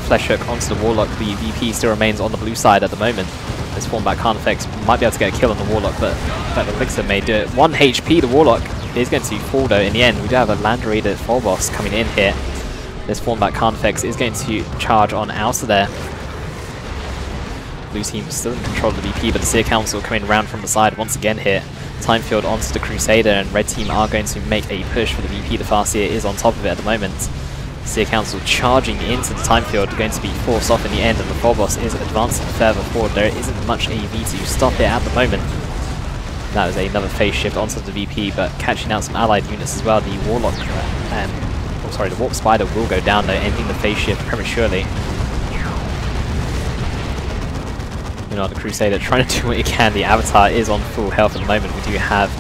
Flesh Hook onto the Warlock. The VP still remains on the blue side at the moment. This form-back Carnifex might be able to get a kill on the Warlock, but that Elixir may do it. 1 HP, the Warlock is going to fall though in the end. We do have a Land Raider BbBoS coming in here. This form-back Carnifex is going to charge on out of there. Blue team still in control of the VP, but the Seer Council coming around from the side once again here. Time field onto the Crusader, and Red team are going to make a push for the VP. The Farseer is on top of it at the moment. Seer Council charging into the time field, going to be forced off in the end, and the BbBoS is advancing further forward. There isn't much AV to stop it at the moment. That is another phase shift onto the VP, but catching out some allied units as well. The Warlock the Warp Spider will go down though, ending the phase shift prematurely. You know, the Crusader trying to do what he can. The Avatar is on full health at the moment. We do have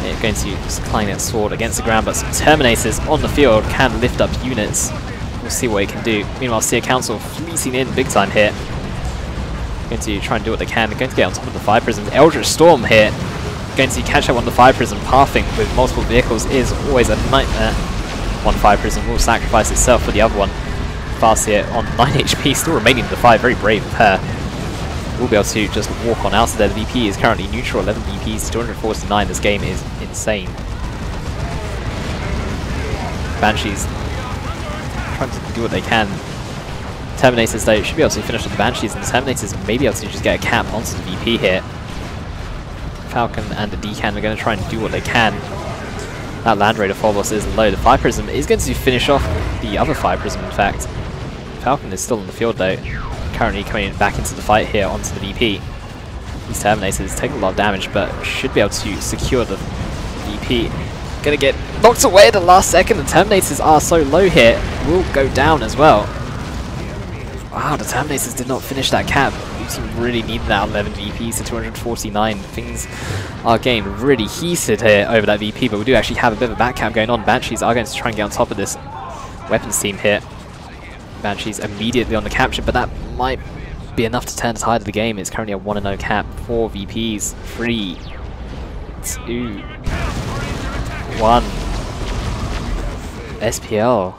it going to decline its sword against the ground, but some Terminators on the field can lift up units. We'll see what he can do. Meanwhile, Seer Council fleecing in big time here. Going to try and do what they can. They're going to get on top of the Fire Prisms. Eldritch Storm here. Going to catch up on the Fire Prism. Pathing with multiple vehicles is always a nightmare. One Fire Prism will sacrifice itself for the other one. Farseer on 9 HP, still remaining in the fight. Very brave of her. We'll be able to just walk on out of there. The VP is currently neutral, 11 VPs, 249. This game is insane. Banshees trying to do what they can. Terminators though should be able to finish with the Banshees, and the Terminators may be able to just get a cap onto the VP here. Falcon and the Decan are going to try and do what they can. That Land Raider BbBoS is low. The Fire Prism is going to finish off the other Fire Prism, in fact. Falcon is still on the field though. Currently coming back into the fight here onto the VP. These Terminators take a lot of damage, but should be able to secure the VP. Gonna get knocked away at the last second. The Terminators are so low here. Will go down as well. Wow, the Terminators did not finish that cap. Blue team really needed that 11 VPs to 249. Things are getting really heated here over that VP, but we do actually have a bit of a back cap going on. Banshees are going to try and get on top of this weapons team here. Banshees immediately on the capture, but that might be enough to turn the tide of the game. It's currently a 1-0 cap for VPs. 3, 2, 1. SPL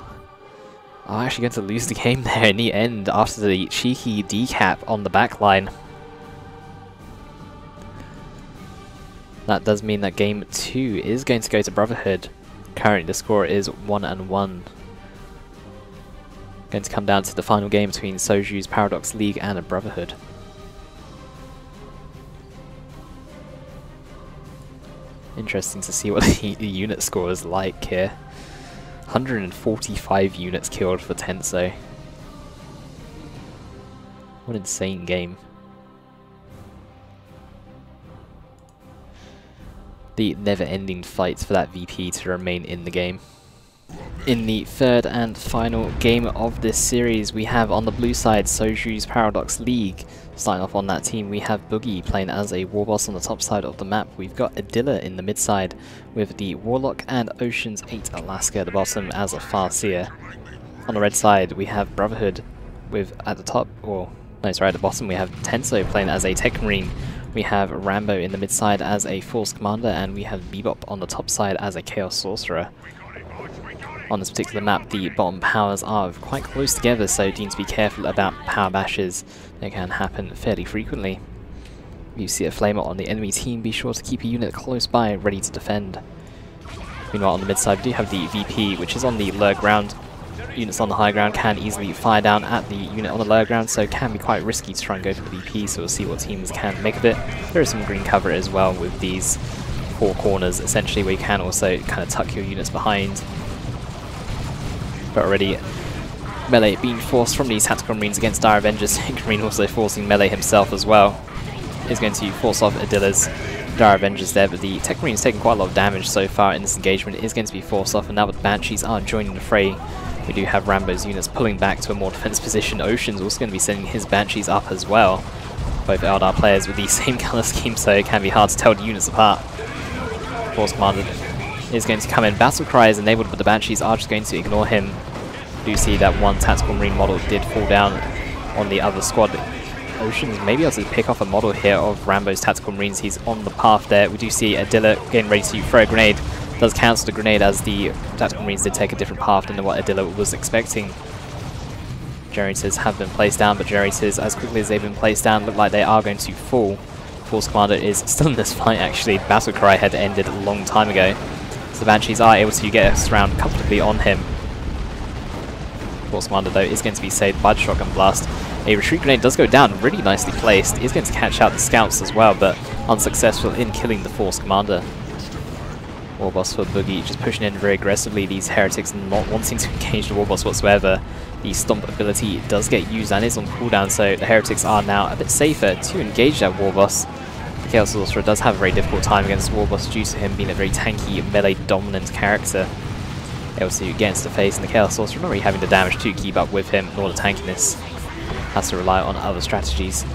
are actually going to lose the game there in the end after the cheeky decap on the back line. That does mean that game 2 is going to go to Brotherhood. Currently the score is 1-1. Going to come down to the final game between Sojuz, Paradox League and Brotherhood. Interesting to see what the unit score is like here. 145 units killed for Tenso. What an insane game. The never-ending fight for that VP to remain in the game. In the third and final game of this series, we have on the blue side Sojuz Paradox League. Starting off on that team, we have Boogie playing as a Warboss on the top side of the map. We've got Adilla in the mid side with the Warlock and Oceans 8 Alaska at the bottom as a Farseer. On the red side, we have Brotherhood with at the top, or no, sorry, at the bottom we have Tenso playing as a Tech Marine. We have Rambo in the mid side as a Force Commander, and we have BbBoS on the top side as a Chaos Sorcerer. On this particular map, the bottom powers are quite close together, so you need to be careful about power bashes. They can happen fairly frequently. If you see a flamer on the enemy team, be sure to keep a unit close by, ready to defend. Meanwhile, on the mid side, we do have the VP, which is on the lower ground. Units on the high ground can easily fire down at the unit on the lower ground, so it can be quite risky to try and go for the VP, so we'll see what teams can make of it. There is some green cover as well with these 4 corners, essentially, where you can also kind of tuck your units behind. But already melee being forced from these Tactical Marines against Dire Avengers. Marine also forcing melee himself as well. Is going to force off Adilla's Dire Avengers there, but the Tech Marine's taken quite a lot of damage so far in this engagement. It is going to be forced off, and now the Banshees are joining the fray. We do have Rambo's units pulling back to a more defensive position. Ocean's also going to be sending his Banshees up as well. Both Eldar players with the same colour scheme, so it can be hard to tell the units apart. Force Commander is going to come in. Battle Cry is enabled, but the Banshees are just going to ignore him. Do see that one Tactical Marine model did fall down on the other squad. Ocean's maybe able to pick off a model here of Rambo's Tactical Marines. He's on the path there. We do see Adilla getting ready to throw a grenade. Does cancel the grenade as the Tactical Marines did take a different path than what Adilla was expecting. Generators have been placed down, but generators, as quickly as they've been placed down, look like they are going to fall. Force Commander is still in this fight, actually. Battle Cry had ended a long time ago. So the Banshees are able to get us around comfortably on him. Force Commander, though, is going to be saved by the Shotgun Blast. A retreat grenade does go down, really nicely placed. Is going to catch out the scouts as well, but unsuccessful in killing the Force Commander. Warboss for Boogie just pushing in very aggressively. These heretics not wanting to engage the Warboss whatsoever. The Stomp ability does get used and is on cooldown, so the heretics are now a bit safer to engage that Warboss. The Chaos Sorcerer does have a very difficult time against Warboss due to him being a very tanky, melee dominant character. Able to get into the face, and the Chaos Sorcerer not really having the damage to keep up with him, nor the tankiness. Has to rely on other strategies.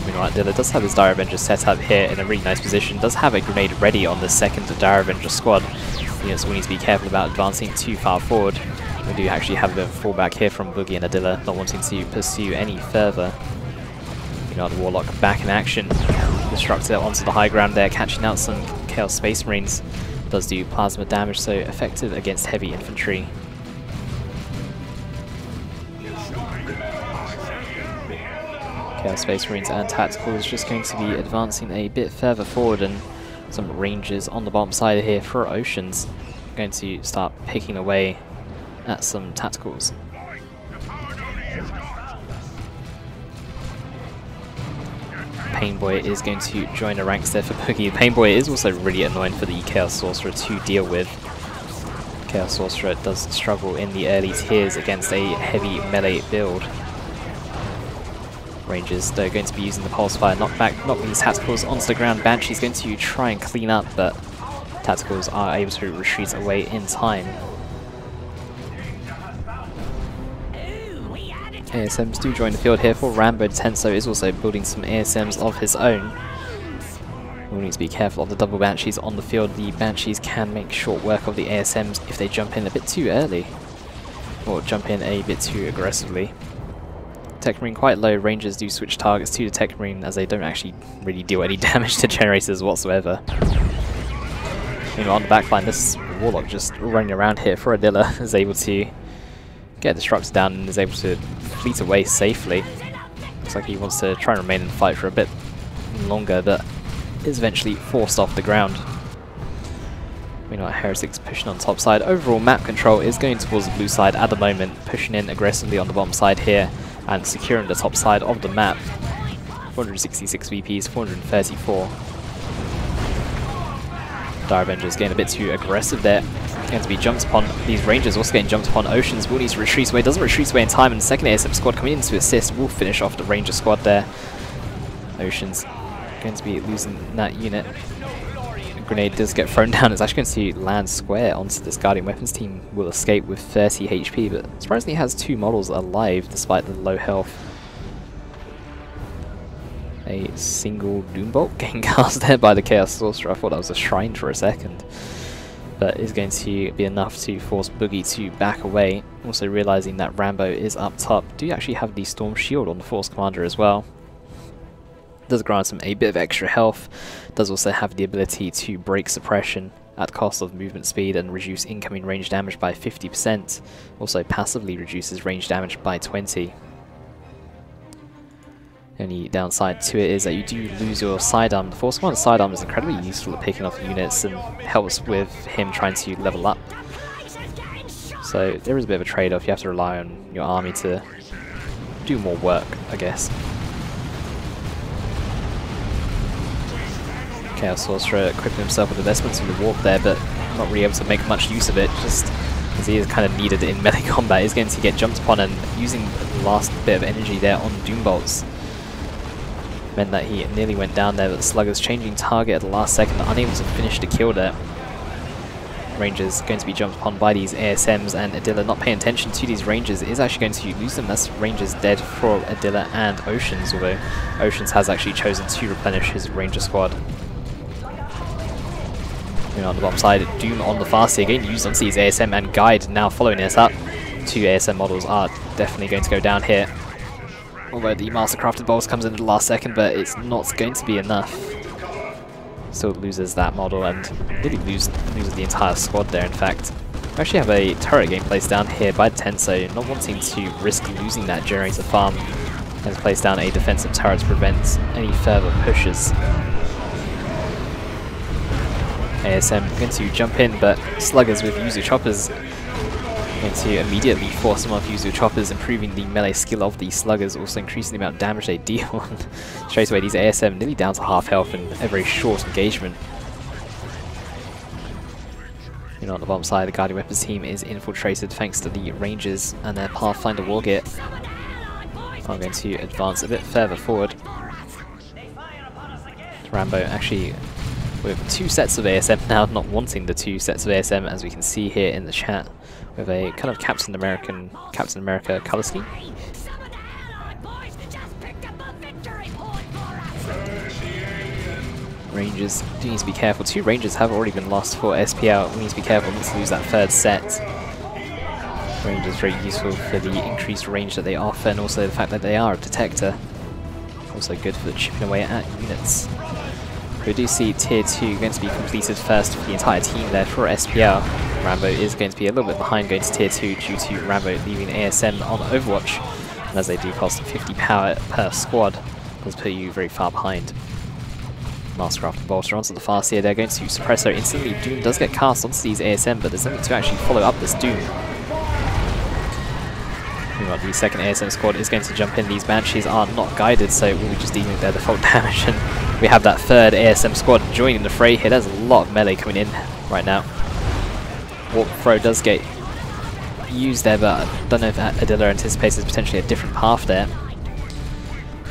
Meanwhile, Dilla does have his Dire Avenger set up here in a really nice position. Does have a grenade ready on the second Dire Avenger squad. Units will need to be careful about advancing too far forward. We do actually have a bit of fallback here from Boogie and Adilla, not wanting to pursue any further. Meanwhile, the Warlock back in action. Destructor onto the high ground there, catching out some Chaos Space Marines. Does do plasma damage, so effective against heavy infantry. Chaos Space Marines and Tactical is just going to be advancing a bit further forward, and some Rangers on the bottom side here for Oceans. Going to start picking away at some Tacticals. Painboy is going to join the ranks there for Boogie. Painboy is also really annoying for the Chaos Sorcerer to deal with. Chaos Sorcerer does struggle in the early tiers against a heavy melee build. Rangers, they're going to be using the Pulse Fire knockback, knock these Tacticals onto the ground. Banshee's going to try and clean up, but Tacticals are able to retreat away in time. ASMs do join the field here for Rambo. Tenso is also building some ASMs of his own. We'll need to be careful of the double Banshees on the field. The Banshees can make short work of the ASMs if they jump in a bit too early, or jump in a bit too aggressively. Tech Marine quite low. Rangers do switch targets to the Tech Marine as they don't actually really deal any damage to generators whatsoever. On the backline, this Warlock just running around here for Adilla is able to get Disruptor down and is able to fleet away safely. Looks like he wants to try and remain in the fight for a bit longer, but is eventually forced off the ground. Meanwhile, Heretic's pushing on top side. Overall map control is going towards the blue side at the moment, pushing in aggressively on the bottom side here and securing the top side of the map. 466 VPs, 434. Dire Avengers getting a bit too aggressive there. Going to be jumped upon. These Rangers also getting jumped upon. Oceans will need to retreat away. Doesn't retreat away in time, and the second ASM squad coming in to assist will finish off the Ranger squad there. Oceans going to be losing that unit. A grenade does get thrown down. It's actually going to land square onto this Guardian Weapons team. Will escape with 30 HP, but surprisingly has 2 models alive despite the low health. A single Doombolt getting cast there by the Chaos Sorcerer. I thought that was a shrine for a second. But is going to be enough to force Boogie to back away. Also realizing that Rambo is up top. Do you actually have the Storm Shield on the Force Commander as well? Does grant him a bit of extra health. Does also have the ability to break suppression at the cost of movement speed and reduce incoming range damage by 50%. Also passively reduces range damage by 20%. The only downside to it is that you do lose your sidearm. The Force Commander sidearm is incredibly useful at picking off units and helps with him trying to level up. So there is a bit of a trade-off. You have to rely on your army to do more work, I guess. Chaos Sorcerer equipping himself with investments in the warp there, but not really able to make much use of it, just as he is kind of needed in melee combat. He's going to get jumped upon, and using the last bit of energy there on Doombolts meant that he nearly went down there, but the Slugger's changing target at the last second, unable to finish the kill there. Rangers going to be jumped upon by these ASMs, and Adilla not paying attention to these Rangers is actually going to lose them. That's Rangers dead for Adilla and Oceans, although Oceans has actually chosen to replenish his Ranger squad. On the bottom side, Doom on the far side again used onto these ASM, and Guide now following this up. 2 ASM models are definitely going to go down here. Although the Mastercrafted Bolts comes in at the last second, but it's not going to be enough. Still loses that model and really loses the entire squad there, in fact. We actually have a turret getting placed down here by Tenso, not wanting to risk losing that generator farm. Has placed down a defensive turret to prevent any further pushes. ASM going to jump in, but Sluggers with Yuzu Choppers going to immediately force them off Yuzu Choppers, improving the melee skill of the Sluggers, also increasing the amount of damage they deal. Straight away, these ASM nearly down to half health in a very short engagement. On the bottom side, the Guardian Weapons team is infiltrated thanks to the Rangers and their Pathfinder Wargear. I'm going to advance a bit further forward. Rambo actually with 2 sets of ASM now, not wanting the 2 sets of ASM, as we can see here in the chat, with a kind of Captain America color scheme. Rangers do need to be careful. 2 Rangers have already been lost for SPL. We need to be careful not to lose that 3rd set. Rangers very useful for the increased range that they offer, and also the fact that they are a detector. Also good for chipping away at units. We do see Tier 2 going to be completed first for the entire team there for SPL. Rambo is going to be a little bit behind going to Tier 2 due to Rambo leaving ASM on Overwatch. And as they do cost 50 power per squad, does put you very far behind. Mastercraft Bolster onto the far side. They're going to Suppresso instantly. Doom does get cast onto these ASM, but there's nothing to actually follow up this Doom. Meanwhile, the second ASM squad is going to jump in. These Banshees are not guided, so we'll be just dealing with their default damage. And we have that 3rd ASM squad joining the fray here. There's a lot of melee coming in right now. Warp Throw does get used there, but I don't know if Adilla anticipates potentially a different path there.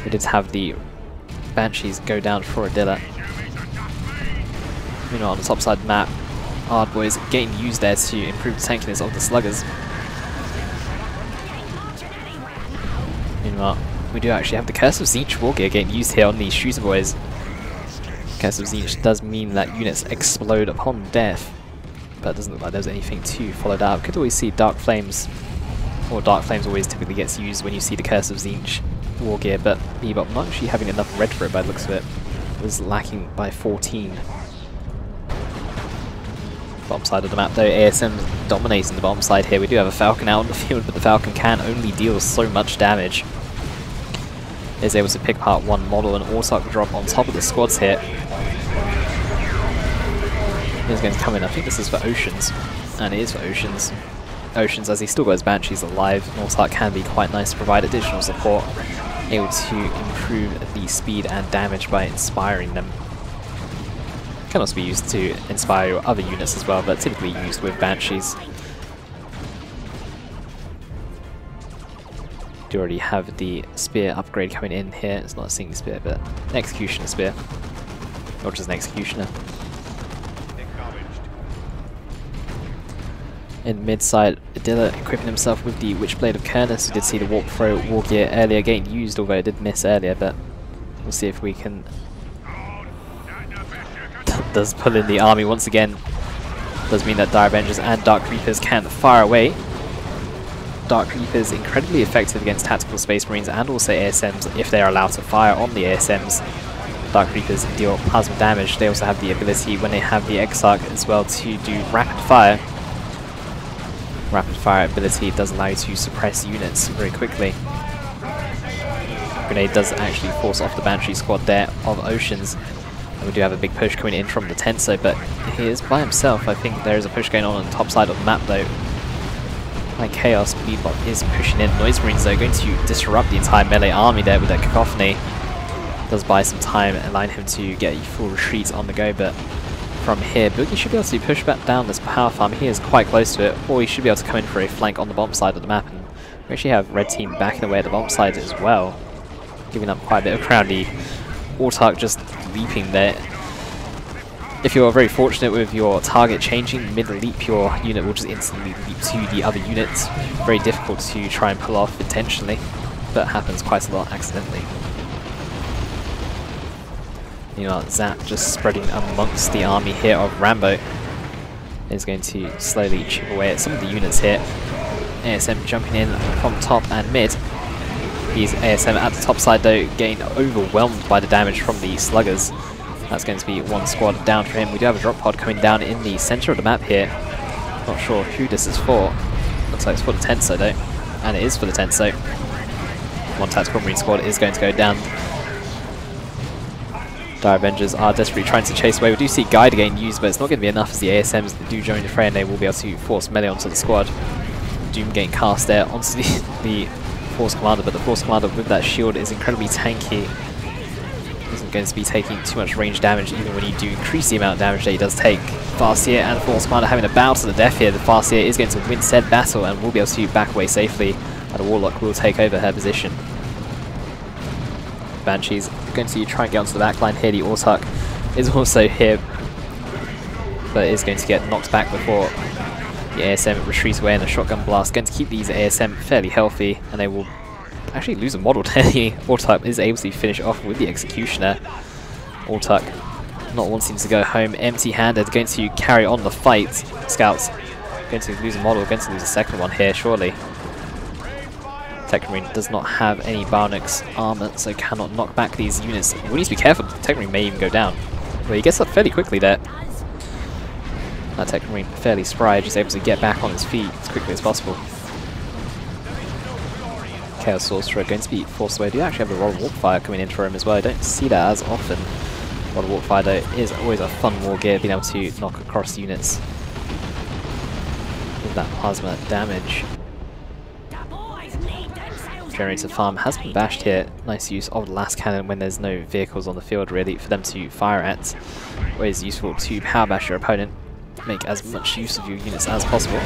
We did have the Banshees go down for Adilla. Meanwhile, on the top side of the map, Ardboy is getting used there to improve the tankiness of the Sluggers. Meanwhile, we do actually have the Curse of Tzeentch Wargear getting used here on these Shooter Boys. Curse of Tzeentch does mean that units explode upon death, but it doesn't look like there's anything to follow that up. Could always see Dark Flames or Dark Flames always typically gets used when you see the Curse of Tzeentch war gear, but BbBoS not actually having enough red for it by the looks of it. It was lacking by 14. Bottom side of the map though, ASM dominating the bottom side here. We do have a Falcon out on the field, but the Falcon can only deal so much damage. Is able to pick apart one model, and Autark drop on top of the squads here. He's going to come in, I think this is for Oceans, and it is for Oceans. Oceans, as he still got his Banshees alive, Autark can be quite nice to provide additional support, able to improve the speed and damage by inspiring them. Can also be used to inspire your other units as well, but typically used with Banshees. Do already have the Spear upgrade coming in here. It's not a single Spear, but an Executioner Spear. Or just an Executioner. In mid-side, Adilla equipping himself with the Witchblade of Kurnus. We did see the Warp Throw war gear earlier getting used, although it did miss earlier, but we'll see if we can... Does pull in the army once again. Does mean that Dire Avengers and Dark Reapers can fire away. Dark Reapers incredibly effective against Tactical Space Marines and also ASMs if they are allowed to fire on the ASMs. Dark Reapers deal plasma damage. They also have the ability, when they have the Exarch as well, to do rapid fire. Rapid fire ability does allow you to suppress units very quickly. Grenade does actually force off the Banshee squad there of Oceans. And we do have a big push coming in from the Tenso, but he is by himself. I think there is a push going on the top side of the map though. Like Chaos, BbBoS is pushing in. Noise Marines though going to disrupt the entire melee army there with their Cacophony. Does buy some time, allowing him to get a full retreat on the go, but from here, Boogie should be able to push back down this power farm. He is quite close to it, or he should be able to come in for a flank on the bomb side of the map. And we actually have Red Team backing away at the bomb side as well, giving up quite a bit of ground. The Autark just leaping there. If you're very fortunate with your target changing mid-leap, your unit will just instantly leap to the other unit. Very difficult to try and pull off intentionally, but happens quite a lot accidentally. You know, Zap just spreading amongst the army here of Rambo is going to slowly chip away at some of the units here. ASM jumping in from top and mid. He's ASM at the top side though, getting overwhelmed by the damage from the Sluggers. That's going to be one squad down for him. We do have a drop pod coming down in the center of the map here. Not sure who this is for. Looks like it's for the Tenso though. And it is for the Tenso. One Tactical Marine squad is going to go down. Dire Avengers are desperately trying to chase away. We do see Guide again used, but it's not going to be enough as the ASMs that do join the fray, and they will be able to force melee onto the squad. Doom getting cast there onto the Force Commander, but the Force Commander with that shield is incredibly tanky. Isn't going to be taking too much range damage, even when you do increase the amount of damage that he does take. Farseer and Force Commander having a battle to the death here. The Farseer is going to win said battle and will be able to back away safely, and the Warlock will take over her position. Banshee's going to try and get onto the back line here. The Autark is also here, but is going to get knocked back before the ASM retreats away in a shotgun blast. Going to keep these ASM fairly healthy, and they will actually lose a model there. The Autark is able to finish off with the Executioner. Autark not wanting to go home empty-handed, going to carry on the fight. Scouts going to lose a model, going to lose a second one here, surely. Tech Marine does not have any Bionics armor, so cannot knock back these units. We need to be careful, Tech Marine may even go down. But he gets up fairly quickly there. That Tech Marine fairly spry, just able to get back on his feet as quickly as possible. Chaos Sorcerer going to be forced away. Do actually have the Royal Warp Fire coming in for him as well. I don't see that as often. Royal Warp Fire though is always a fun war gear, being able to knock across units with that plasma damage. Generator farm has been bashed here. Nice use of the last cannon when there's no vehicles on the field really for them to fire at. Always useful to power bash your opponent. Make as much use of your units as possible.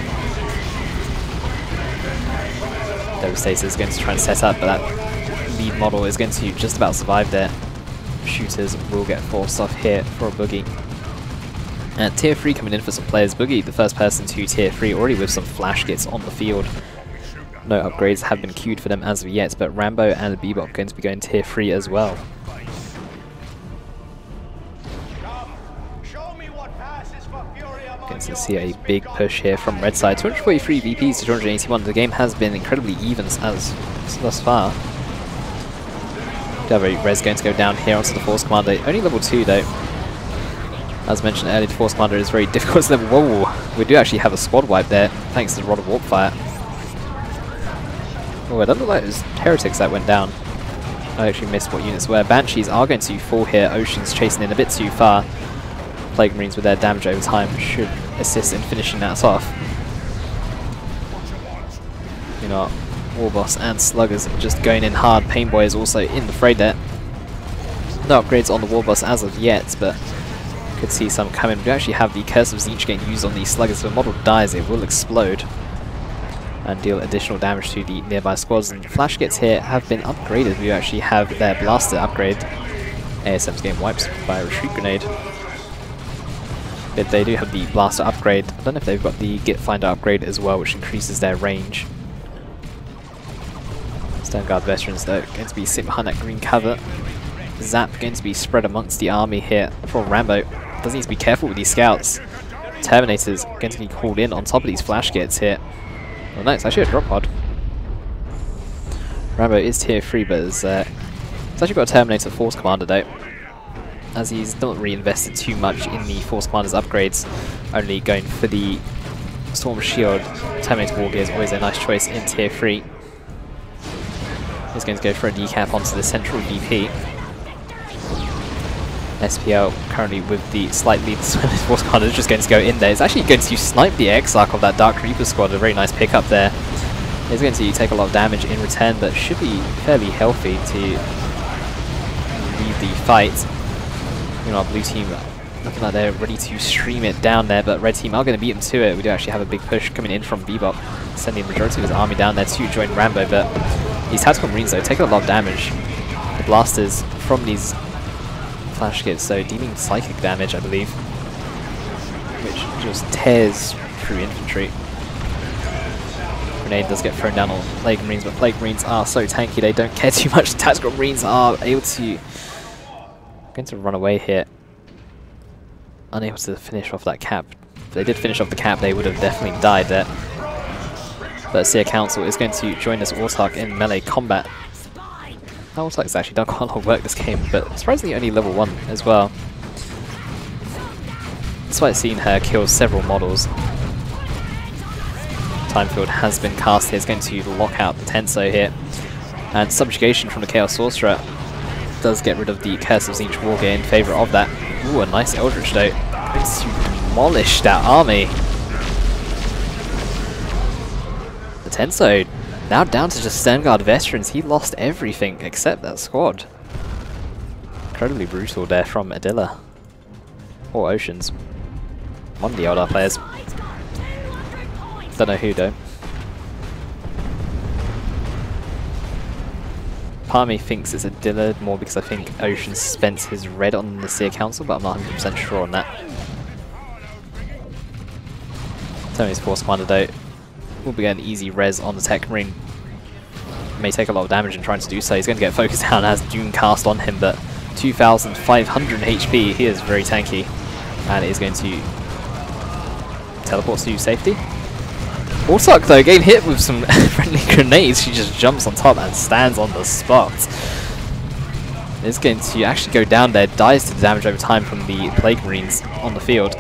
Devastator is going to try and set up, but that lead model is going to just about survive there. Shooters will get forced off here for a Boogie. And tier 3 coming in for some players. Boogie, the first person to tier 3, already with some flash kits on the field. No upgrades have been queued for them as of yet, but Rambo and BbBoS going to be going tier 3 as well. Going to see a big push here from red side. 243 VPs to 281. The game has been incredibly even as thus far. Res going to go down here onto the Force Commander. Only level 2 though. As mentioned earlier, the Force Commander is very difficult to level. Whoa, we do actually have a squad wipe there, thanks to the Rod of Warp Fire. Oh, it doesn't look like it was Heretics that went down. I actually missed what units were. Banshees are going to fall here. Ocean's chasing in a bit too far. Plague Marines with their damage over time should assist in finishing that off. You know, BbBoS and Sluggers just going in hard. Painboy is also in the fray there. No upgrades on the BbBoS as of yet, but could see some coming. We actually have the Curse of Tzeentch getting used on these Sluggers. If a model dies, it will explode and deal additional damage to the nearby squads. And Flash Gets here have been upgraded. We actually have their Blaster upgrade. ASM's game wipes by a Retreat Grenade. But they do have the Blaster upgrade. I don't know if they've got the Git Finder upgrade as well, which increases their range. Vanguard Veterans though, going to be sitting behind that green cover. Zap going to be spread amongst the army here for Rambo. Does need to be careful with these scouts. Terminator's going to be called in on top of these Flash Gits here. Oh no, it's actually a drop pod. Rambo is tier 3, but it's actually got a Terminator Force Commander though, as he's not really invested too much in the Force Commander's upgrades, only going for the Storm Shield. Terminator War Gear is always a nice choice in tier 3. He's going to go for a decap onto the central VP. SPL currently with the slight lead. Force Commander is just going to go in there. It's actually going to snipe the Exarch of that Dark Reaper squad. A very nice pickup there. He's going to take a lot of damage in return, but should be fairly healthy to lead the fight. You know, blue team looking like they're ready to stream it down there, but red team are going to beat them to it. We do actually have a big push coming in from BbBoS, sending the majority of his army down there to join Rambo, but these Tactical Marines though taking a lot of damage. The blasters from these Flash Gits, so dealing psychic damage, I believe, which just tears through infantry. Grenade does get thrown down on Plague Marines, but Plague Marines are so tanky they don't care too much. Tactical Marines are able to going to run away here. Unable to finish off that cap. If they did finish off the cap, they would have definitely died there. But Seer Council is going to join this Autarch in melee combat. That Autarch has actually done quite a lot of work this game, but surprisingly only level 1 as well. Despite seeing her kill several models. Timefield has been cast here. It's going to lock out the Tenso here. And Subjugation from the Chaos Sorcerer does get rid of the Curse of Tzeentch War Gear in favour of that. Ooh, a nice Eldritch though. Going to demolish that army. The Tenso now down to just Vanguard Veterans. He lost everything except that squad. Incredibly brutal there from Adilla. Or Oceans. One of the older players. Don't know who though. Part of me thinks it's Adilla more because I think Ocean spent his red on the Seer Council, but I'm not 100% sure on that. Tony's Force Commander though will be getting easy res on the Tech Marine. May take a lot of damage in trying to do so. He's going to get focused down as Doom cast on him, but 2,500 HP. He is very tanky, and is going to teleport to safety. Autarch though, getting hit with some friendly grenades. She just jumps on top and stands on the spot. It's going to actually go down there, dies to the damage over time from the Plague Marines on the field.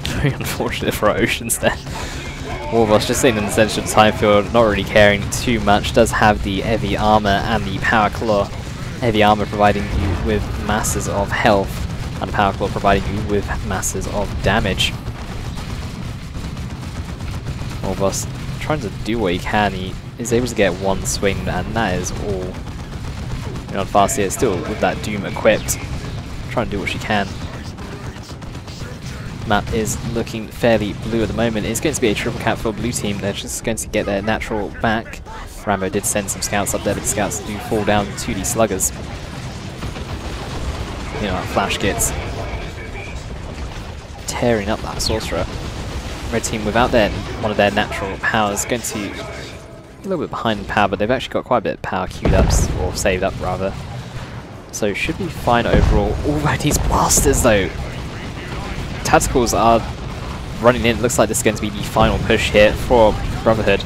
Very unfortunate for our Oceans there. BbBoS just sitting in the centre of the time field, not really caring too much. Does have the heavy armour and the power claw. Heavy armour providing you with masses of health, and power claw providing you with masses of damage. BbBoS trying to do what he can. He is able to get one swing, and that is all. You're not fast yet, still with that Doom equipped. Trying to do what she can. Map is looking fairly blue at the moment. It's going to be a triple cap for blue team. They're just going to get their natural back. Rambo did send some scouts up there, but the scouts do fall down to the sluggers. You know, Flash Gits tearing up that sorcerer. Red team without one of their natural powers going to be a little bit behind in power, but they've actually got quite a bit of power queued up, or saved up rather. So should be fine overall. All these blasters though. Tacticals are running in. It looks like this is going to be the final push here for Brotherhood.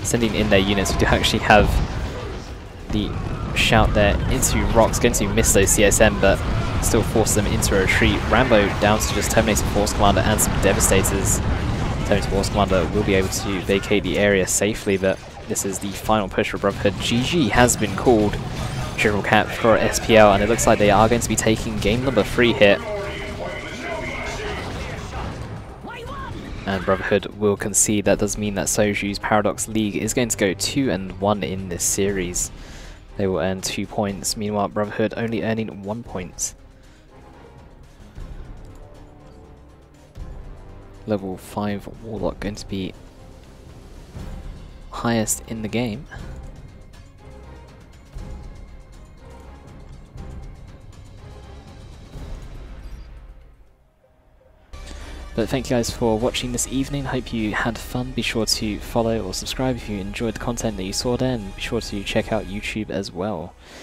Sending in their units. We do actually have the shout there into Rocks, going to miss those CSM, but still force them into a retreat. Rambo down to just Terminator Force Commander and some Devastators. Terminator Force Commander will be able to vacate the area safely, but this is the final push for Brotherhood. GG has been called. Triple cap for SPL, and it looks like they are going to be taking game number 3 here. And Brotherhood will concede. That does mean that Sojuz Paradox League is going to go 2-1 in this series. They will earn 2 points. Meanwhile, Brotherhood only earning 1 point. Level 5 Warlock going to be highest in the game. But thank you guys for watching this evening. Hope you had fun. Be sure to follow or subscribe if you enjoyed the content that you saw there, and be sure to check out YouTube as well.